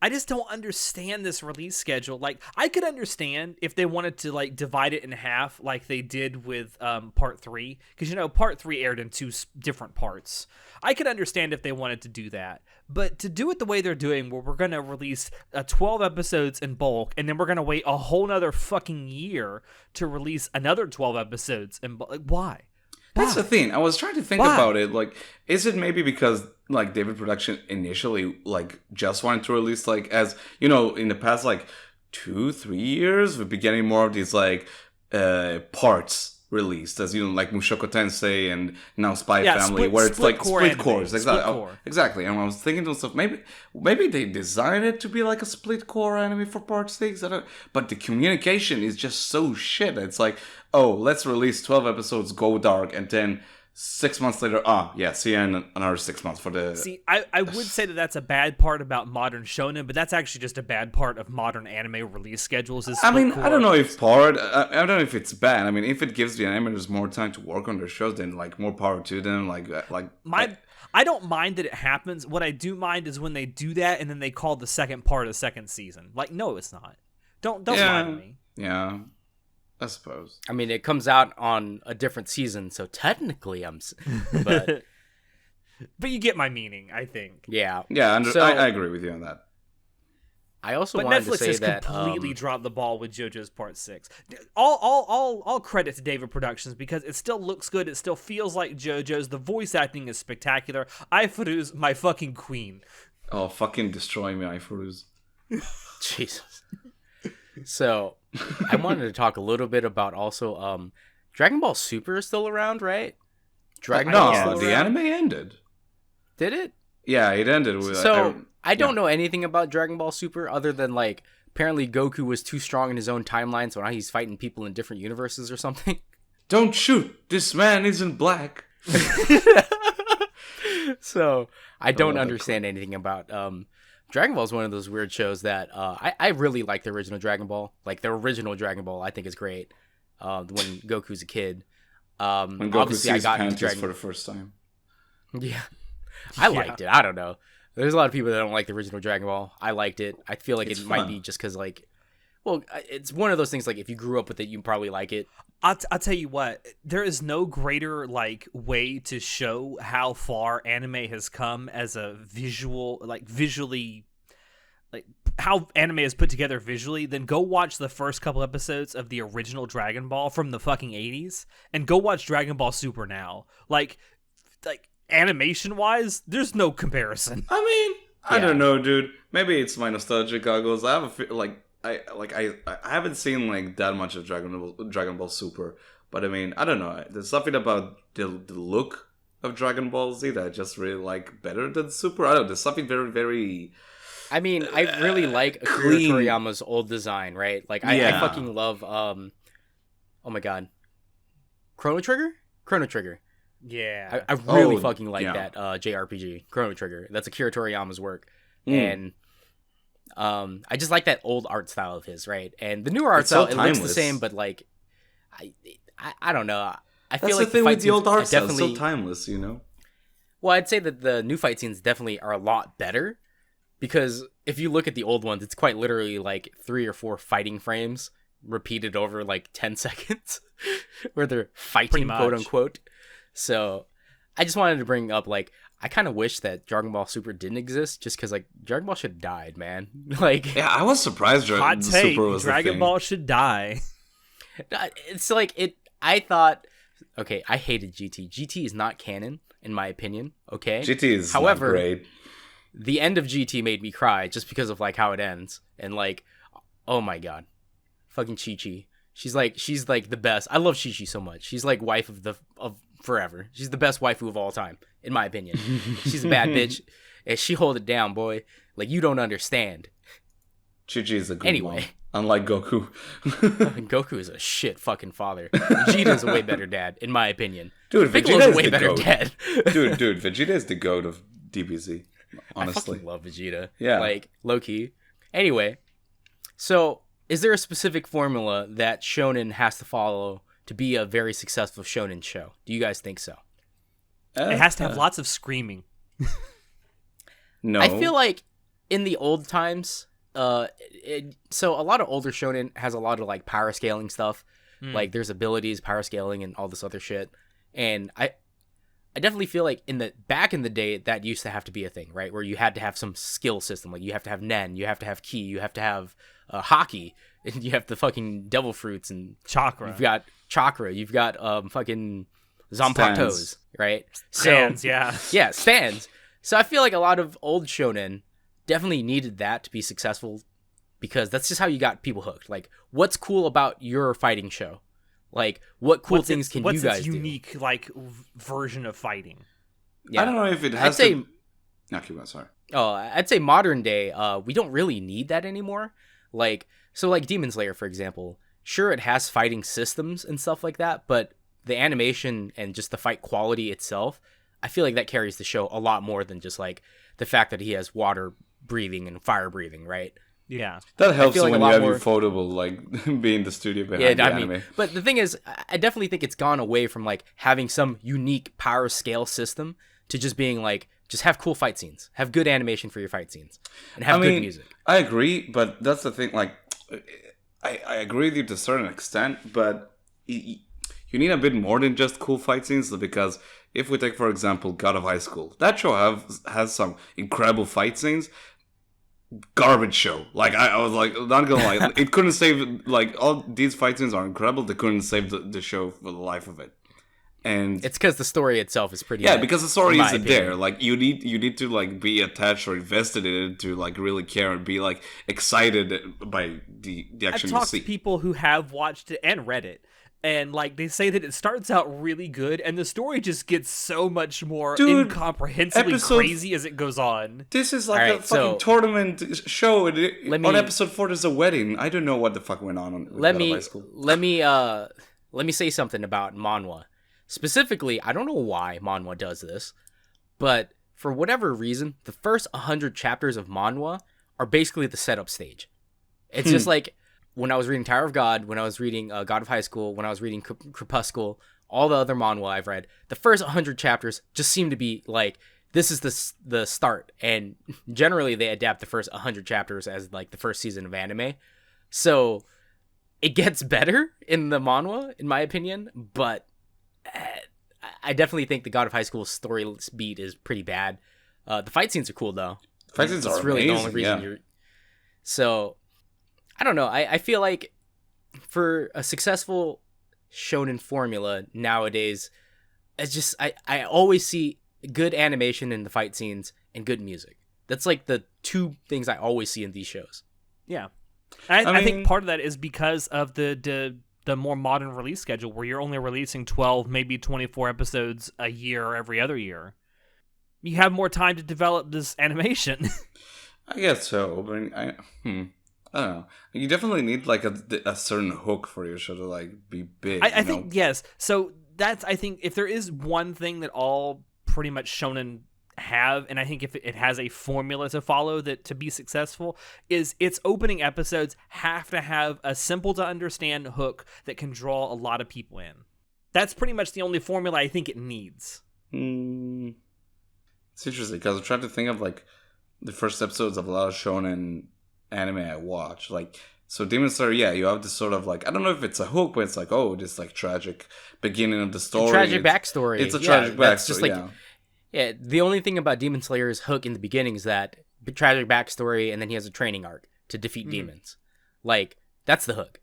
I just don't understand this release schedule. Like, I could understand if they wanted to like divide it in half, like they did with Part 3, because you know Part 3 aired in 2 different parts. I could understand if they wanted to do that, but to do it the way they're doing, where we're gonna release 12 episodes in bulk, and then we're gonna wait a whole nother fucking year to release another 12 episodes in bulk, like, why? That's the thing. I was trying to think about it. Like, is it maybe because like David Production initially like just wanted to release like, as you know, in the past like 2-3 years, we've been getting more of these like parts released, as you know, like Mushoku Tensei and now Spy Yeah, Family, where it's like split anime. cores. Exactly. Split core. Exactly. And I was thinking to myself, maybe they designed it to be like a split core anime for part 6. But the communication is just so shit. It's like, oh, let's release 12 episodes, go dark, and then 6 months later, see you in another 6 months for the... See, I would say that that's a bad part about modern shonen, but that's actually just a bad part of modern anime release schedules. I mean, I don't know if I don't know if it's bad. I mean, if it gives the animators more time to work on their shows, then like more power to them. I don't mind that it happens. What I do mind is when they do that and then they call the second part of the second season. Like, no, it's not. Don't mind me. Yeah, I suppose. I mean, it comes out on a different season, so technically but but you get my meaning, I think. yeah. Yeah, So- I agree with you on that. I also But wanted Netflix to say has that completely dropped the ball with JoJo's Part 6. All credit to David Productions because it still looks good. It still feels like JoJo's. The voice acting is spectacular. Aifuru's my fucking queen. Oh, fucking destroy me, Ifuruz. Jesus. So, I wanted to talk a little bit about also Dragon Ball Super is still around, right? Dragon Ball is No, still the around? anime ended. Did it? Yeah, it ended with... So, I don't know anything about Dragon Ball Super other than, like, apparently Goku was too strong in his own timeline, so now he's fighting people in different universes or something. Don't shoot! This man isn't black! So, I don't that understand anything about... Dragon Ball is one of those weird shows that I really like the original Dragon Ball. Like, the original Dragon Ball I think is great when Goku's a kid. When Goku Obviously, I sees got into panties Dragon for the first time. Yeah. I liked it. I don't know. There's a lot of people that don't like the original Dragon Ball. I liked it. I feel like It's it might fun. be just because, like, well, it's one of those things, like, if you grew up with it, you probably like it. I'll tell you what, there is no greater like way to show how far anime has come as a visual, like visually, like how anime is put together visually than go watch the first couple episodes of the original Dragon Ball from the fucking 80s and go watch Dragon Ball Super now. Like animation wise, there's no comparison. I mean, I don't know, dude. Maybe it's my nostalgia goggles. I have I haven't seen like that much of Dragon Ball Super, but I mean, I don't know. There's something about the look of Dragon Ball Z that I just really like better than Super. I don't know. There's something very, very... I mean, I really like Akira clean. Toriyama's old design, right? Like, I fucking love, oh my god. Chrono Trigger? Chrono Trigger. Yeah. I really Oh, fucking like yeah. that JRPG, Chrono Trigger. That's Akira Toriyama's work. Mm. And I just like that old art style of his, right? And the newer art It's so style, it looks the timeless. same, but like, I don't know. I feel That's like the thing fight with the old scenes art style. It's definitely, so timeless, you know? well, I'd say that the new fight scenes definitely are a lot better because if you look at the old ones, it's quite literally like 3 or 4 fighting frames repeated over like 10 seconds where they're fighting, much. quote unquote. So I just wanted to bring up, like, I kind of wish that Dragon Ball Super didn't exist just because, like, Dragon Ball should have died, man. Like, Yeah, I was surprised Hot take, Super was the Dragon thing. Ball should die. it's like I thought, okay, I hated GT. GT is not canon, in my opinion, okay? GT is However, not great. the end of GT made me cry just because of, like, how it ends. And, like, oh my god. Fucking Chi-Chi. She's like the best. I love Chi-Chi so much. She's like wife of forever. She's the best waifu of all time, in my opinion. She's a bad bitch. And she hold it down, boy. Like, you don't understand. Chi-Chi is a good Anyway. mom, unlike Goku. And Goku is a shit fucking father. Vegeta is a way better dad, in my opinion. Dude, Piccolo's Vegeta a is way the better goat. dad. dude, Vegeta is the goat of DBZ. I Honestly. fucking love Vegeta. Yeah. Like, low-key. Anyway, so is there a specific formula that Shonen has to follow to be a very successful Shonen show? Do you guys think so? It has to have lots of screaming. No. I feel like in the old times, so a lot of older Shonen has a lot of, like, power scaling stuff. Like, there's abilities, power scaling, and all this other shit. And I definitely feel like back in the day, that used to have to be a thing, right? Where you had to have some skill system. Like, you have to have Nen, you have to have Ki, you have to have Hockey, and you have the fucking Devil Fruits, and Chakra. you've got Chakra, you've got fucking Zanpakutos, Stands. right? Stands, yeah. Yeah, stands. So I feel like a lot of old shonen definitely needed that to be successful because that's just how you got people hooked. Like, what's cool about your fighting show? Like, what cool What's things its- can what's you guys its do? unique like version of fighting? Yeah. I don't know if it has I'd say, to... No, keep on, sorry. I'd say modern day, we don't really need that anymore. Like, so like Demon Slayer, for example, sure, it has fighting systems and stuff like that, but the animation and just the fight quality itself, I feel like that carries the show a lot more than just like the fact that he has water breathing and fire breathing, right? Yeah. That helps feel like when a you lot have more- Ufotable, like, being the studio behind the anime. But the thing is, I definitely think it's gone away from like having some unique power scale system to just being like, just have cool fight scenes, have good animation for your fight scenes, and have good music. I agree, but that's the thing. Like, I agree with you to a certain extent, but you need a bit more than just cool fight scenes. Because if we take, for example, God of High School, that show has some incredible fight scenes. Garbage show. Like, I was like, not gonna lie, it couldn't save, like, all these fight scenes are incredible. They couldn't save the show for the life of it. And It's because the story itself is pretty. yeah, because the story in my isn't opinion. there. Like, you need to like be attached or invested in it to like really care and be like excited by the I've action you talked see. to people who have watched it and read it, and like they say that it starts out really good, and the story just gets so much more Dude, incomprehensibly episode- crazy as it goes on. This is like All a right, fucking so- tournament show. And on me- episode 4, there's a wedding. I don't know what the fuck went on with let God of me High School. let me say something about manhwa. Specifically, I don't know why manhwa does this, but for whatever reason, the first 100 chapters of manhwa are basically the setup stage. It's just like when I was reading Tower of God, when I was reading God of High School, when I was reading Crepuscle, all the other manhwa I've read, the first 100 chapters just seem to be like, this is the start. And generally they adapt the first 100 chapters as like the first season of anime. So it gets better in the manhwa, in my opinion, but I definitely think the God of High School story beat is pretty bad. The fight scenes are cool though. Fight scenes That's are really amazing, the only reason yeah. you're. So, I don't know. I feel like for a successful shonen formula nowadays, it's just I always see good animation in the fight scenes and good music. That's like the two things I always see in these shows. Yeah, I mean- think part of that is because of the more modern release schedule, where you're only releasing 12, maybe 24 episodes a year every other year. You have more time to develop this animation. I guess so, but I don't know. You definitely need like a certain hook for your show to like be big. I you think know? yes. So I think if there is one thing that all pretty much shonen have, and I think if it has a formula to follow that to be successful, is its opening episodes have to have a simple to understand hook that can draw a lot of people in. That's pretty much the only formula I think it needs. It's interesting because I'm trying to think of like the first episodes of a lot of shonen anime I watch. Like, so Demon Slayer, yeah, you have this sort of like, I don't know if it's a hook, but it's like, oh, this like tragic beginning of the story. Tragic It's- backstory. It's a Yeah, tragic that's backstory, just like, yeah. Yeah, the only thing about Demon Slayer's hook in the beginning is that tragic backstory, and then he has a training arc to defeat demons. Like, that's the hook.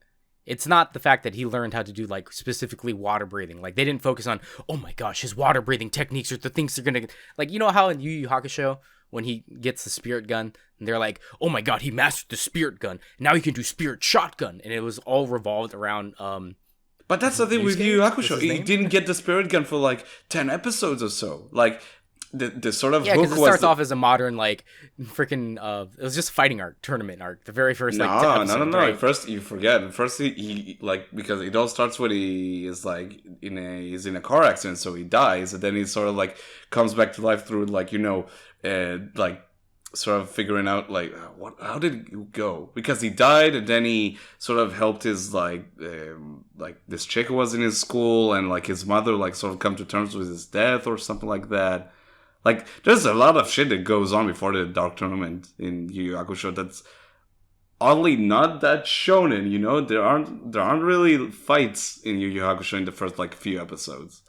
It's not the fact that he learned how to do, like, specifically water breathing. Like, they didn't focus on, oh my gosh, his water breathing techniques are the things they're gonna... Like, you know how in Yu Yu Hakusho, when he gets the spirit gun, and they're like, oh my god, he mastered the spirit gun. Now he can do spirit shotgun. And it was all revolved around... But that's the thing with Yusuke? Yu Yu What's Hakusho. his He name? didn't get the spirit gun for like 10 episodes or so. Like, the sort of Yeah, hook because it was... starts off as a modern, like, freaking... it was just a fighting arc, tournament arc. The very first, like, episode, No. right? First, you forget. First, he like, because it all starts when he is like he's in a car accident, so he dies, and then he sort of like comes back to life through like like sort of figuring out like how did it go, because he died, and then he sort of helped his like this chick who was in his school, and like his mother like sort of come to terms with his death or something like that. Like, there's a lot of shit that goes on before the Dark Tournament in Yu Yu Hakusho that's oddly not that shonen, you know? There aren't really fights in Yu Yu Hakusho in the first, like, few episodes.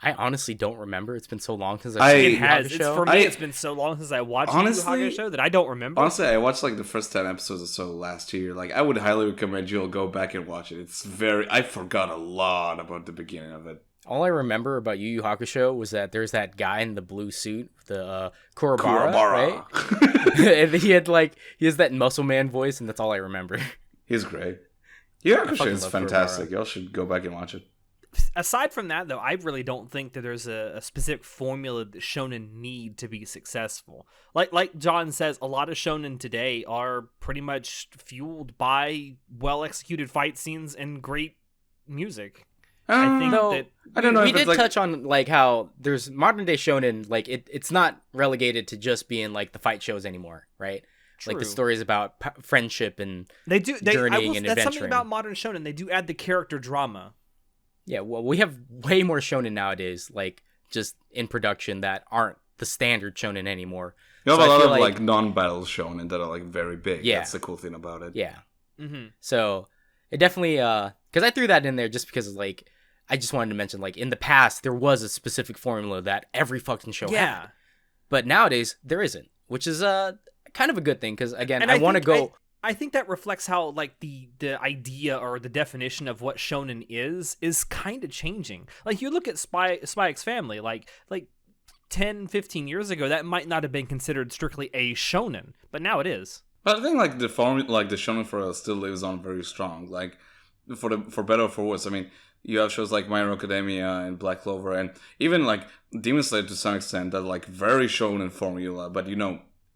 I honestly don't remember. It's been so long since I've seen It Yu Yu has. It's, Hakusho. for me, it's been so long since I watched Honestly- Yu Yu Hakusho that I don't remember. Honestly, I watched, like, the first 10 episodes or so last year. Like, I would highly recommend you'll go back and watch it. It's I forgot a lot about the beginning of it. All I remember about Yu Yu Hakusho was that there's that guy in the blue suit, the Kurobara, right? And he has that muscle man voice, and that's all I remember. He's great. Yu Yu I Hakusho fucking is love fantastic. Y'all should go back and watch it. Aside from that, though, I really don't think that there's a specific formula that shonen need to be successful. Like John says, a lot of shonen today are pretty much fueled by well-executed fight scenes and great music. I think Though, that I don't know we if did it's like touch on like how there's modern day shonen, like it's not relegated to just being like the fight shows anymore, right? Like the True. stories about friendship and they do. journeying and that's something adventuring. about modern shonen. They do add the character drama. yeah. Well, we have way more shonen nowadays, like just in production that aren't the standard shonen anymore. you have So a I lot feel of like- like non-battle shonen that are like very big. Yeah. That's the cool thing about it. Yeah. Mm-hmm. So it definitely because I threw that in there just because like I just wanted to mention like in the past there was a specific formula that every fucking show had, Yeah, but nowadays there isn't, which is kind of a good thing because again and I want to think- go. I think that reflects how like the idea or the definition of what shonen is kind of changing. Like you look at Spy X Family, like 10, 15 years ago, that might not have been considered strictly a shonen, but now it is. But I think like the form, like the shonen for us still lives on very strong. Like for better or for worse. I mean, you have shows like My Hero Academia and Black Clover, and even like Demon Slayer to some extent that like very shonen formula, but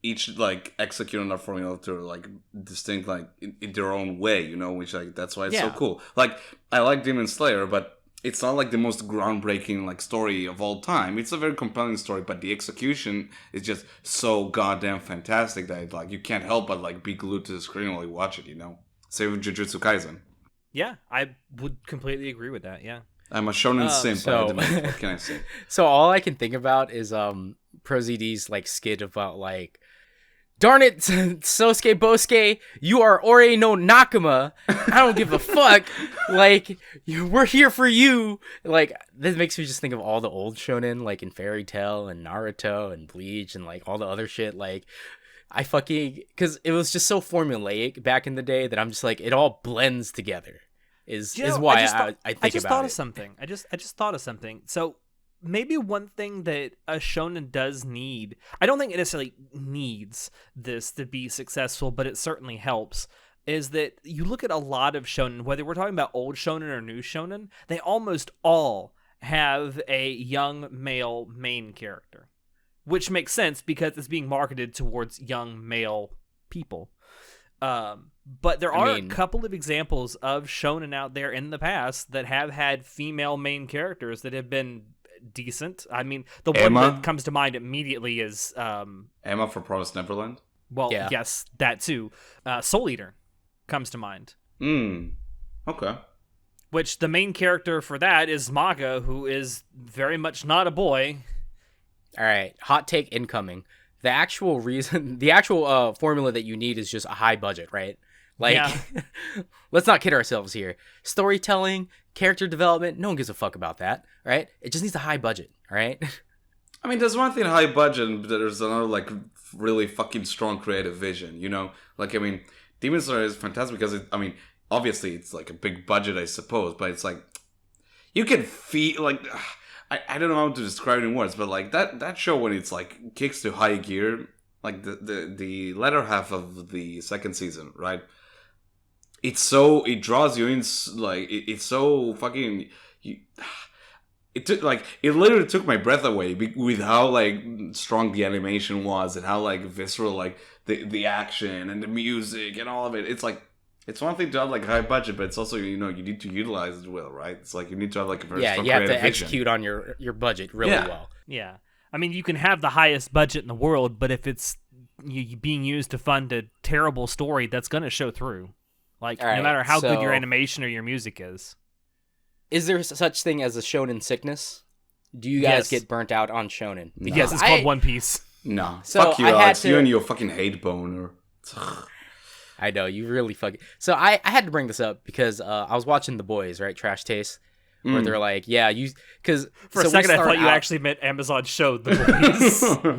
each like executing that formula to like distinct like in their own way, which like that's why it's so Yeah. cool. Like I like Demon Slayer, but it's not like the most groundbreaking like story of all time. It's a very compelling story, but the execution is just so goddamn fantastic that like you can't help but like be glued to the screen while you watch it. Same with Jujutsu Kaisen. Yeah, I would completely agree with that. Yeah. I'm a shonen simp. so- What can I say? So all I can think about is ProZD's like skit about like, darn it, Sosuke Bosuke, you are Ore no Nakama. I don't give a fuck. Like, we're here for you. Like, this makes me just think of all the old shonen, like in Fairy Tail and Naruto and Bleach and like all the other shit. Like, I fucking, because it was just so formulaic back in the day that I'm just like, it all blends together. Is why I think just about thought it. of something. I just thought of something. So maybe one thing that a shonen does need, I don't think it necessarily needs this to be successful, but it certainly helps, is that you look at a lot of shonen, whether we're talking about old shonen or new shonen, they almost all have a young male main character, which makes sense because it's being marketed towards young male people. But there are a couple of examples of shonen out there in the past that have had female main characters that have been decent. I mean, the one that comes to mind immediately is Emma for Promised Neverland. Well, Yeah. yes, that too. Soul Eater comes to mind. Okay. Which the main character for that is Maga, who is very much not a boy. All right, hot take incoming. The actual reason, the actual formula that you need is just a high budget, right? Like, Yeah. let's not kid ourselves here. Storytelling, character development, no one gives a fuck about that, right? It just needs a high budget, all right? I mean, there's one thing high budget, but there's another like really fucking strong creative vision. Like I mean, Demon Slayer is fantastic because obviously it's like a big budget, I suppose, but it's like you can feel like. I don't know how to describe it in words, but like that show when it's like kicks to high gear, like the latter half of the second season, right? It draws you in, like it's so fucking. It literally took my breath away with how like strong the animation was and how like visceral like the action and the music and all of it. It's like. It's one thing to have like a high budget, but it's also you need to utilize it well, right? It's like you need to have like a very strong you have to creative vision. execute on your budget really well. Yeah. I mean, you can have the highest budget in the world, but if it's being used to fund a terrible story, that's going to show through. Like, All right, no matter how good your so- animation or your music is. Is there such thing as a shonen sickness? Do you guys Yes. get burnt out on shonen? No. Yes, it's called One Piece. No, So fuck you, I had Alex. to- You and your fucking hate boner. I know, you really fucking... So I had to bring this up because I was watching The Boys, right? Trash Taste. Where they're like, yeah, you... Because For a second, I thought you actually meant Amazon showed The Boys.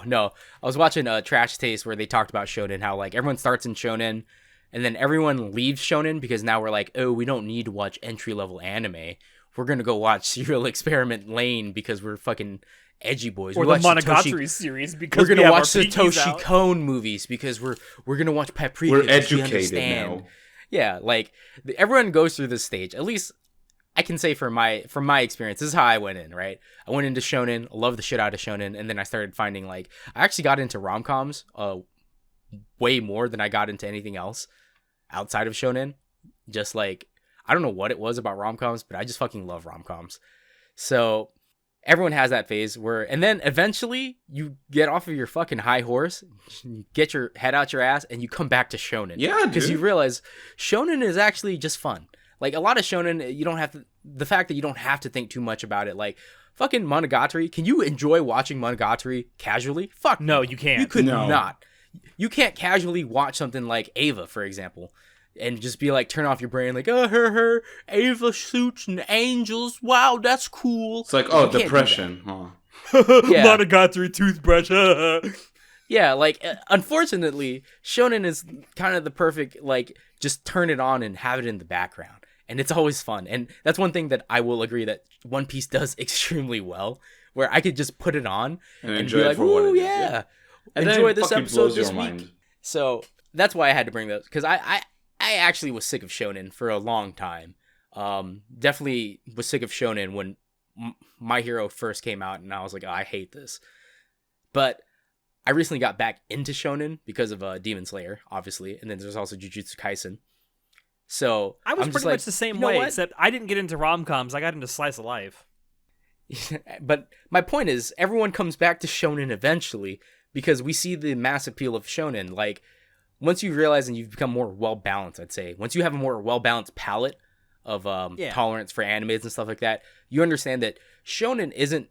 No. I was watching Trash Taste where they talked about shonen, how like everyone starts in shonen and then everyone leaves shonen because now we're like, oh, we don't need to watch entry-level anime. We're going to go watch Serial Experiment Lane because we're fucking edgy boys. or We the watch Monogatari series because We're we gonna have watch our pinkies Satoshi out. Kon movies because we're gonna watch Paprika. We're because we educated understand. now. Yeah, like everyone goes through this stage. At least I can say from my experience, this is how I went in, right? I went into shonen, loved the shit out of shonen, and then I started finding like I actually got into rom-coms way more than I got into anything else outside of shonen. Just like I don't know what it was about rom-coms, but I just fucking love rom-coms. So everyone has that phase where, and then eventually you get off of your fucking high horse, you get your head out your ass, and you come back to shonen. Yeah, because you realize shonen is actually just fun. Like a lot of shonen, you don't have to. The fact that you don't have to think too much about it, like fucking Monogatari. Can you enjoy watching Monogatari casually? Fuck No, you can't. You could No. not. You can't casually watch something like Ava, for example, and just be like, turn off your brain, like, oh, her, Ava shoots and angels. Wow, that's cool. It's like, You oh, can't do depression. Huh. Yeah. Monogatari toothbrush. Yeah, like, unfortunately, shonen is kind of the perfect, like, just turn it on and have it in the background. And it's always fun. And that's one thing that I will agree that One Piece does extremely well, where I could just put it on And and enjoy be it like, for what ooh, it is, yeah. yeah. And Enjoy then it this fucking episode blows this your week. mind. So that's why I had to bring those, because I actually was sick of shonen for a long time. Definitely was sick of shonen when My Hero first came out, and I was like, oh, I hate this. But I recently got back into shonen because of Demon Slayer, obviously, and then there's also Jujutsu Kaisen. So I was I'm just pretty like, much the same you know way, what? except I didn't get into rom-coms. I got into slice of life. But my point is, everyone comes back to shonen eventually because we see the mass appeal of shonen. Like, once you realize and you've become more well-balanced, I'd say, once you have a more well-balanced palette of tolerance for animes and stuff like that, you understand that shonen isn't,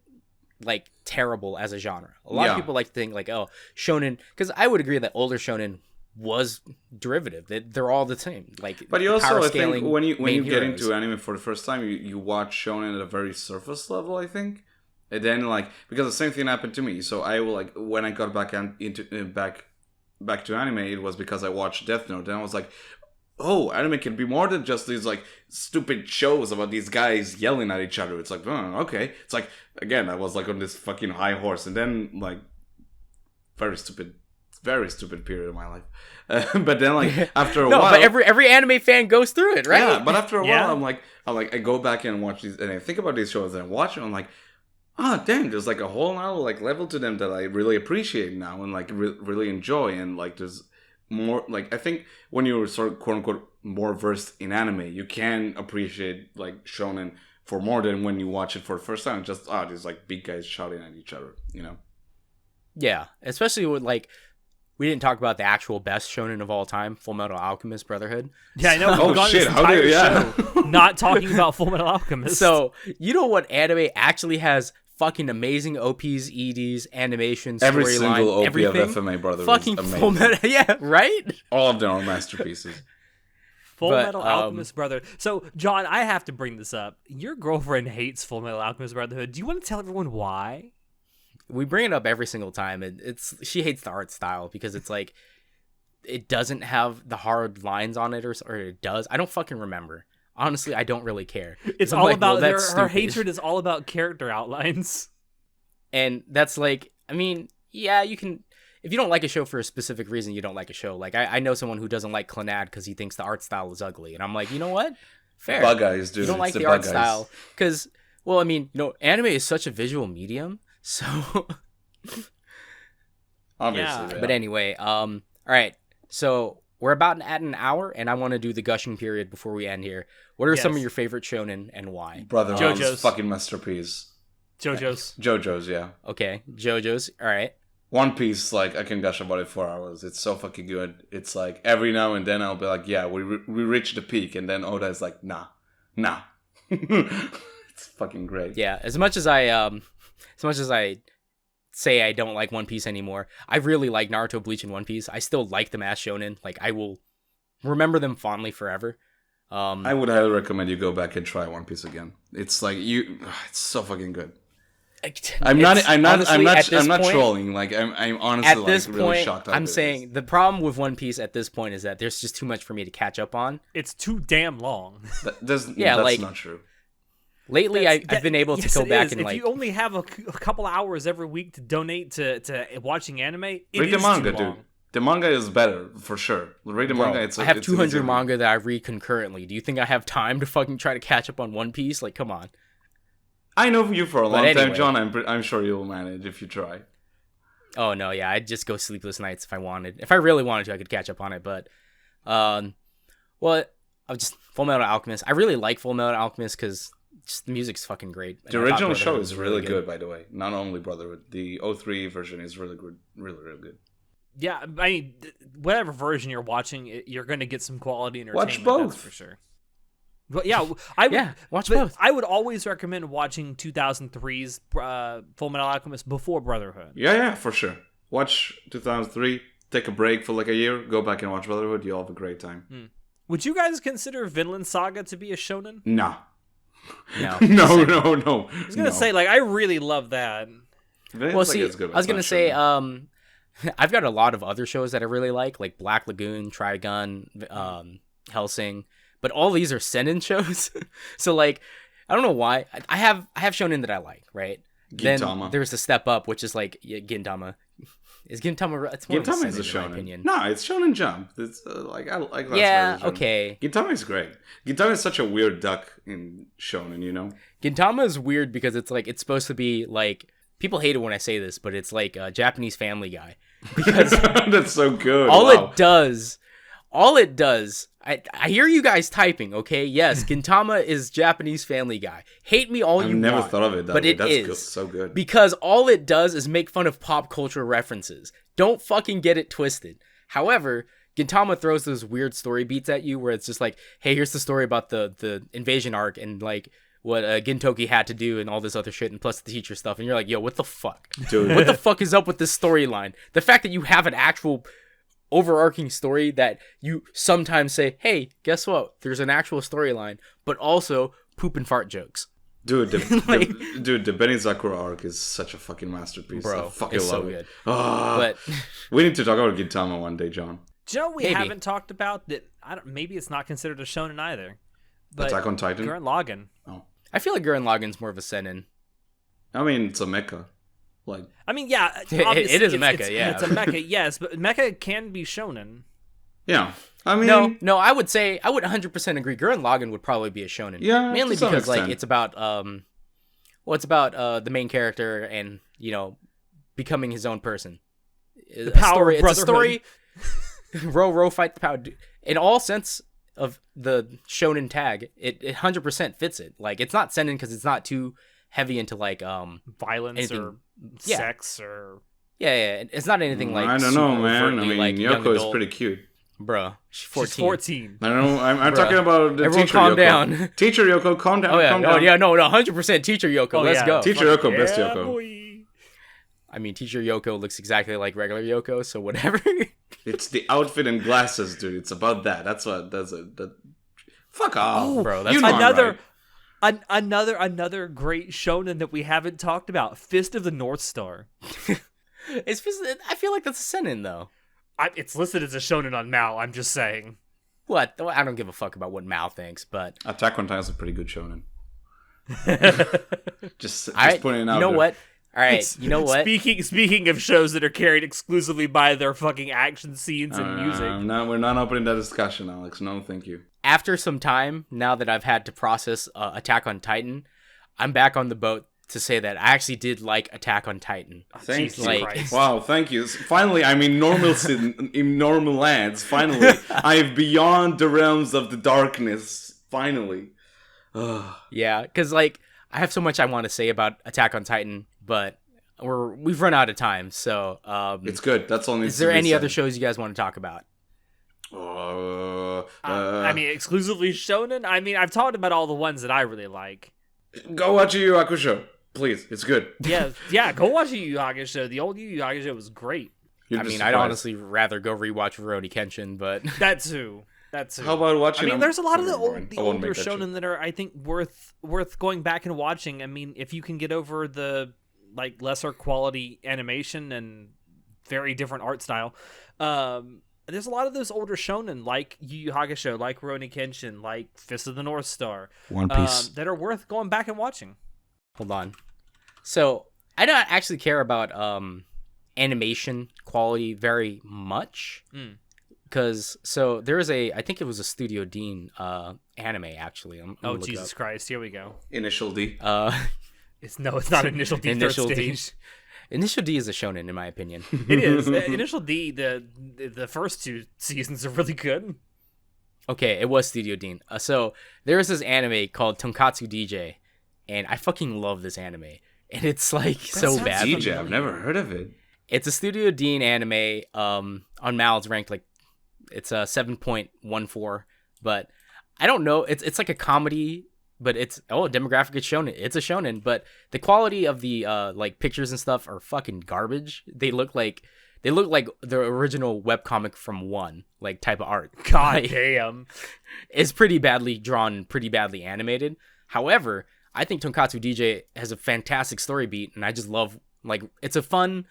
like, terrible as a genre. A lot of people like to think, like, oh, shonen, because I would agree that older shonen was derivative. They're all the same. Like, But you also, power I think, scaling when you main get heroes. into anime for the first time, you watch shonen at a very surface level, I think. And then, like, because the same thing happened to me. So I will, like, when I got back back to anime, it was because I watched Death Note. And I was like, oh, anime can be more than just these, like, stupid shows about these guys yelling at each other. It's like, oh, okay. It's like, again, I was, like, on this fucking high horse. And then, like, very stupid period of my life. But then, like, after a No, while... but every anime fan goes through it, right? Yeah, but after a while, Yeah. I'm like, I go back and watch these, and I think about these shows, and I watch them, I'm like, oh, damn, there's, like, a whole nother, like, level to them that I really appreciate now, and, like, really enjoy, and, like, there's more, like, I think when you're sort of, quote-unquote, more versed in anime, you can appreciate, like, shonen for more than when you watch it for the first time. Just, there's, like, big guys shouting at each other, you know? Yeah, especially with, like, we didn't talk about the actual best shonen of all time, Full Metal Alchemist Brotherhood. Yeah, I know. Oh, We've gone shit, this how did- entire yeah. show not talking about Full Metal Alchemist. So, you know what anime actually has fucking amazing OPs, EDs, animations, Every storyline, single OP everything? of FMA Brotherhood Fucking is Full amazing. Metal, yeah, right? All of them are masterpieces. Full but, Metal Alchemist Brotherhood. So, John, I have to bring this up. Your girlfriend hates Full Metal Alchemist Brotherhood. Do you want to tell everyone why? We bring it up every single time, and she hates the art style because it's like it doesn't have the hard lines on it, or it does. I don't fucking remember. Honestly, I don't really care. It's I'm all like, about well, that's her stupid. hatred is all about character outlines. And that's like, I mean, yeah, you can. If you don't like a show for a specific reason, you don't like a show. Like, I know someone who doesn't like Clannad because he thinks the art style is ugly. And I'm like, you know what? Fair. Bug eyes, dude. You don't like It's the bug art eyes. style. Because, well, I mean, you know, anime is such a visual medium. So, Obviously, Yeah. but anyway, all right. So, we're about at an hour, and I want to do the gushing period before we end here. What are some of Yes. your favorite shonen and why? Brotherhood's JoJo's. fucking masterpiece. JoJo's. JoJo's, yeah. Okay, JoJo's. All right. One Piece, like, I can gush about it for hours. It's so fucking good. It's like, every now and then I'll be like, yeah, we reached the peak. And then Oda is like, nah. It's fucking great. Yeah, as much as I say I don't like One Piece anymore, I really like Naruto, Bleach, and One Piece. I still like them as shonen. Like, I will remember them fondly forever. I would highly recommend you go back and try One Piece again. It's like, it's so fucking good. I'm not trolling. Like, I'm honestly At this like, really point, shocked. I'm saying the problem with One Piece at this point is that there's just too much for me to catch up on. It's too damn long. That's like- not true. Lately, I've been able to yes, go it back is. and if like, you only have a couple hours every week to donate to watching anime, it Read is the manga, too dude. long. The manga is better for sure. Read the manga. I have it's 200 easier. manga that I read concurrently. Do you think I have time to fucking try to catch up on One Piece? Like, come on. I know you for a long time, anyway. John. I'm sure you'll manage if you try. Oh no, yeah, I'd just go sleepless nights if I wanted. If I really wanted to, I could catch up on it. But, well, I'll just Full Metal Alchemist. I really like Full Metal Alchemist because the music's fucking great. The original show is really good, by the way. Not only Brotherhood, the 03 version is really good, really good. Yeah, I mean, whatever version you're watching, you're going to get some quality entertainment. Watch both. That's for sure. But yeah, I would, watch both. I would always recommend watching 2003's Full Metal Alchemist before Brotherhood. Yeah, for sure. Watch 2003, take a break for like a year, go back and watch Brotherhood, you'll have a great time. Would you guys consider Vinland Saga to be a shonen? Nah. No. No. I was going to say, like, I really love that. Well, see, I was going to say, I've got a lot of other shows that I really like Black Lagoon, Trigun, Hellsing, but all these are seinen shows. So like, I don't know why. I have shonen that I like, right? Gintama. Then there's the step up, which is like Gintama. Is Gintama? It's more Gintama of is a seinen, in my shonen. opinion. No, it's Shonen Jump. It's like I like that. Yeah, okay. Gintama is great. Gintama is such a weird duck in shonen, you know. Gintama is weird because it's like it's supposed to be like people hate it when I say this, but it's like a Japanese Family Guy because that's so good. all Wow. it does. I hear you guys typing, okay? Yes, Gintama is Japanese Family Guy. Hate me all I've you never want, thought of it that but way. it That's is good. So good. because all it does is make fun of pop culture references. Don't fucking get it twisted. However, Gintama throws those weird story beats at you where it's just like, hey, here's the story about the invasion arc and like what Gintoki had to do and all this other shit and plus the teacher stuff. And you're like, yo, what the fuck? Dude. What the fuck is up with this storyline? The fact that you have an actual overarching story that you sometimes say, hey, guess what? There's an actual storyline, but also poop and fart jokes. Dude, the Benizakura arc is such a fucking masterpiece. Bro, I fucking it's love so it. good. But But we need to talk about Gintama one day, John. Do you know what we Maybe. haven't talked about that? Maybe it's not considered a shonen either. But Attack on Titan. Gurren Lagann. Oh, I feel like Gurren Lagann's more of a seinen. I mean, it's a mecha. Like, I mean, yeah, It obviously is a it's- mecha, yeah. It's a mecha, yes, but mecha can be shonen. yeah. I mean, No, I would 100% agree. Gurren Lagann would probably be a shonen. Yeah, mainly to some because like extent. it's about it's about the main character and becoming his own person. The power of It's a story. row fight the power. In all sense of the shonen tag, it 100% fits it. Like it's not seinen because it's not too heavy into like Violence anything- or yeah. sex or... yeah. It's not anything like I don't know, super man. I overtly, mean, like, young Yoko is adult. pretty cute. Bro, she's 14. She's 14. I don't know. I'm Bruh. talking about the Everyone teacher calm Yoko. down. Teacher Yoko, calm down. Oh yeah, calm no, down. yeah, no, 100% Teacher Yoko. Oh, Let's yeah. go. Teacher Yoko, best Yeah, Yoko. boy. I mean, Teacher Yoko looks exactly like regular Yoko, so whatever. It's the outfit and glasses, dude. It's about that. That's it. That... Fuck off, Oh, bro, that's You know I'm Another, right. another great shonen that we haven't talked about. Fist of the North Star. I feel like that's a seinen though. It's listed as a shonen on Mal. I'm just saying. What? I don't give a fuck about what Mal thinks, but Attack on Titan is a pretty good shonen. Just I, putting it out you know there. what? All right, you know what? Speaking of shows that are carried exclusively by their fucking action scenes and music. We're not opening that discussion, Alex. No, thank you. After some time, now that I've had to process Attack on Titan, I'm back on the boat to say that I actually did like Attack on Titan. Thank Jesus you. Christ. Wow, thank you. Finally, I'm in in normal lands. Finally, I'm beyond the realms of the darkness. Finally. Ugh. Yeah, because like I have so much I want to say about Attack on Titan, but we've run out of time. So It's good. That's all. is there any other shows you guys want to talk about? I mean, exclusively shonen. I mean, I've talked about all the ones that I really like. Go watch Yu Yu Hakusho, please. It's good. Yeah. Go watch Yu Yu Hakusho. The old Yu Yu Hakusho was great. You'd I be mean, I'd surprised. honestly rather go rewatch Rurouni Kenshin, but That too. How about watching? I mean, there's a lot of the Never mind. I won't older make that shonen shit. that are, I think, worth going back and watching. I mean, if you can get over the like lesser quality animation and very different art style, there's a lot of those older shonen like Yu Yu Hakusho, like Rurouni Kenshin, like Fist of the North Star, One Piece. that are worth going back and watching. hold on. So I don't actually care about animation quality very much. Because so there is I think it was a Studio Dean anime actually. Oh Jesus Christ! Here we go. Initial D. It's not Initial D. Initial Third D. stage. Initial D is a shonen in my opinion. It is. Initial D. The first 2 seasons are really good. Okay, it was Studio Dean. So there is this anime called Tonkatsu DJ, and I fucking love this anime. And it's like so bad. DJ, I've never heard of it. It's a Studio Dean anime. On Mal, it's ranked like it's a 7.14, but I don't know. It's like a comedy, but it's demographic is shonen. It's a shonen, but the quality of the like pictures and stuff are fucking garbage. They look like the original webcomic from One, like type of art. God Like, damn. it's pretty badly drawn, pretty badly animated. However, I think Tonkatsu DJ has a fantastic story beat, and I just love like it's a fun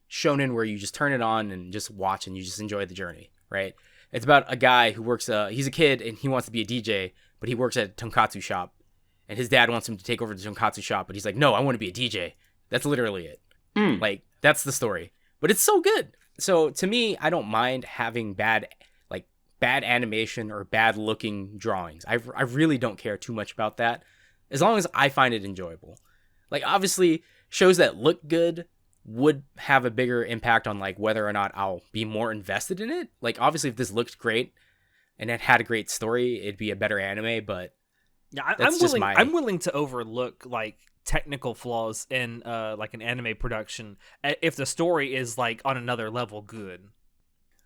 shonen where you just turn it on and just watch and you just enjoy the journey, right? It's about a guy who works he's a kid and he wants to be a DJ, but he works at a tonkatsu shop, and his dad wants him to take over the tonkatsu shop, but he's like, no, I want to be a DJ. That's literally it. Like, that's the story. But it's so good. So to me, I don't mind having bad animation or bad looking drawings. I really don't care too much about that, as long as I find it enjoyable. Like, obviously, shows that look good would have a bigger impact on like whether or not I'll be more invested in it. Like, obviously, if this looked great and it had a great story, it'd be a better anime. But yeah, I'm I'm willing to overlook like technical flaws in like an anime production if the story is like on another level good.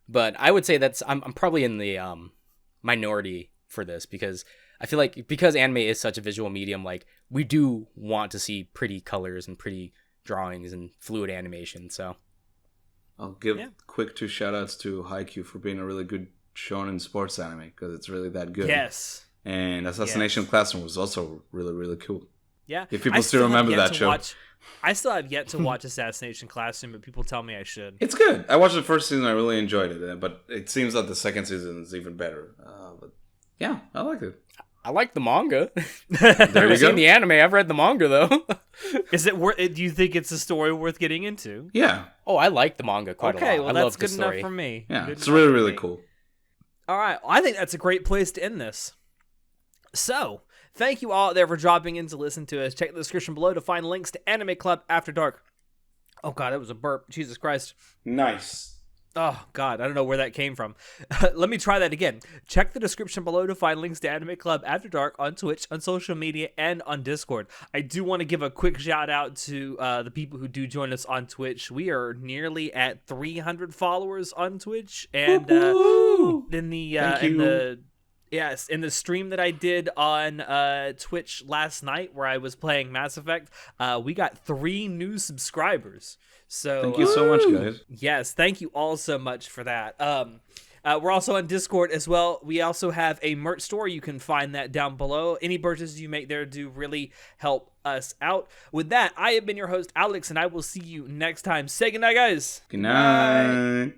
But I would say I'm probably in the minority for this, because I feel like because anime is such a visual medium, like we do want to see pretty colors and pretty drawings and fluid animation. So I'll give quick 2 shout-outs to Haikyuu for being a really good shonen sports anime, because it's really that good. Yes. And Assassination Classroom was also really, really cool. Yeah. If people still remember that show. I still have yet to watch Assassination Classroom, but people tell me I should. It's good. I watched the first season. I really enjoyed it. But it seems that the second season is even better. But yeah, I liked it. I like the manga. There I've never you go. seen the anime. I've read the manga though. Is it worth? Do you think it's a story worth getting into? Yeah. Oh, I like the manga quite a lot. Okay, well I that's love the good enough story. for me. Yeah, Good it's enough really, for really me. cool. All right, I think that's a great place to end this. So, thank you all out there for dropping in to listen to us. Check the description below to find links to Anime Club After Dark. Oh god, that was a burp. Jesus Christ. Nice. Oh god, I don't know where that came from. Let me try that again. Check the description below to find links to Anime Club After Dark on Twitch, on social media, and on Discord. I do want to give a quick shout out to the people who do join us on Twitch. We are nearly at 300 followers on Twitch, and in the stream that I did on Twitch last night, where I was playing Mass Effect, we got 3 new subscribers. So Thank you so much, guys. yes, thank you all so much for that. We're also on Discord as well. We also have a merch store. You can find that down below. Any purchases you make there do really help us out. With that, I have been your host, Alex, and I will see you next time. Say goodnight, guys. Good night.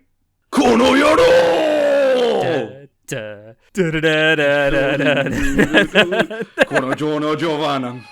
Kono yoro! Da, da, da, da, da, da, da. Kono Giovanna.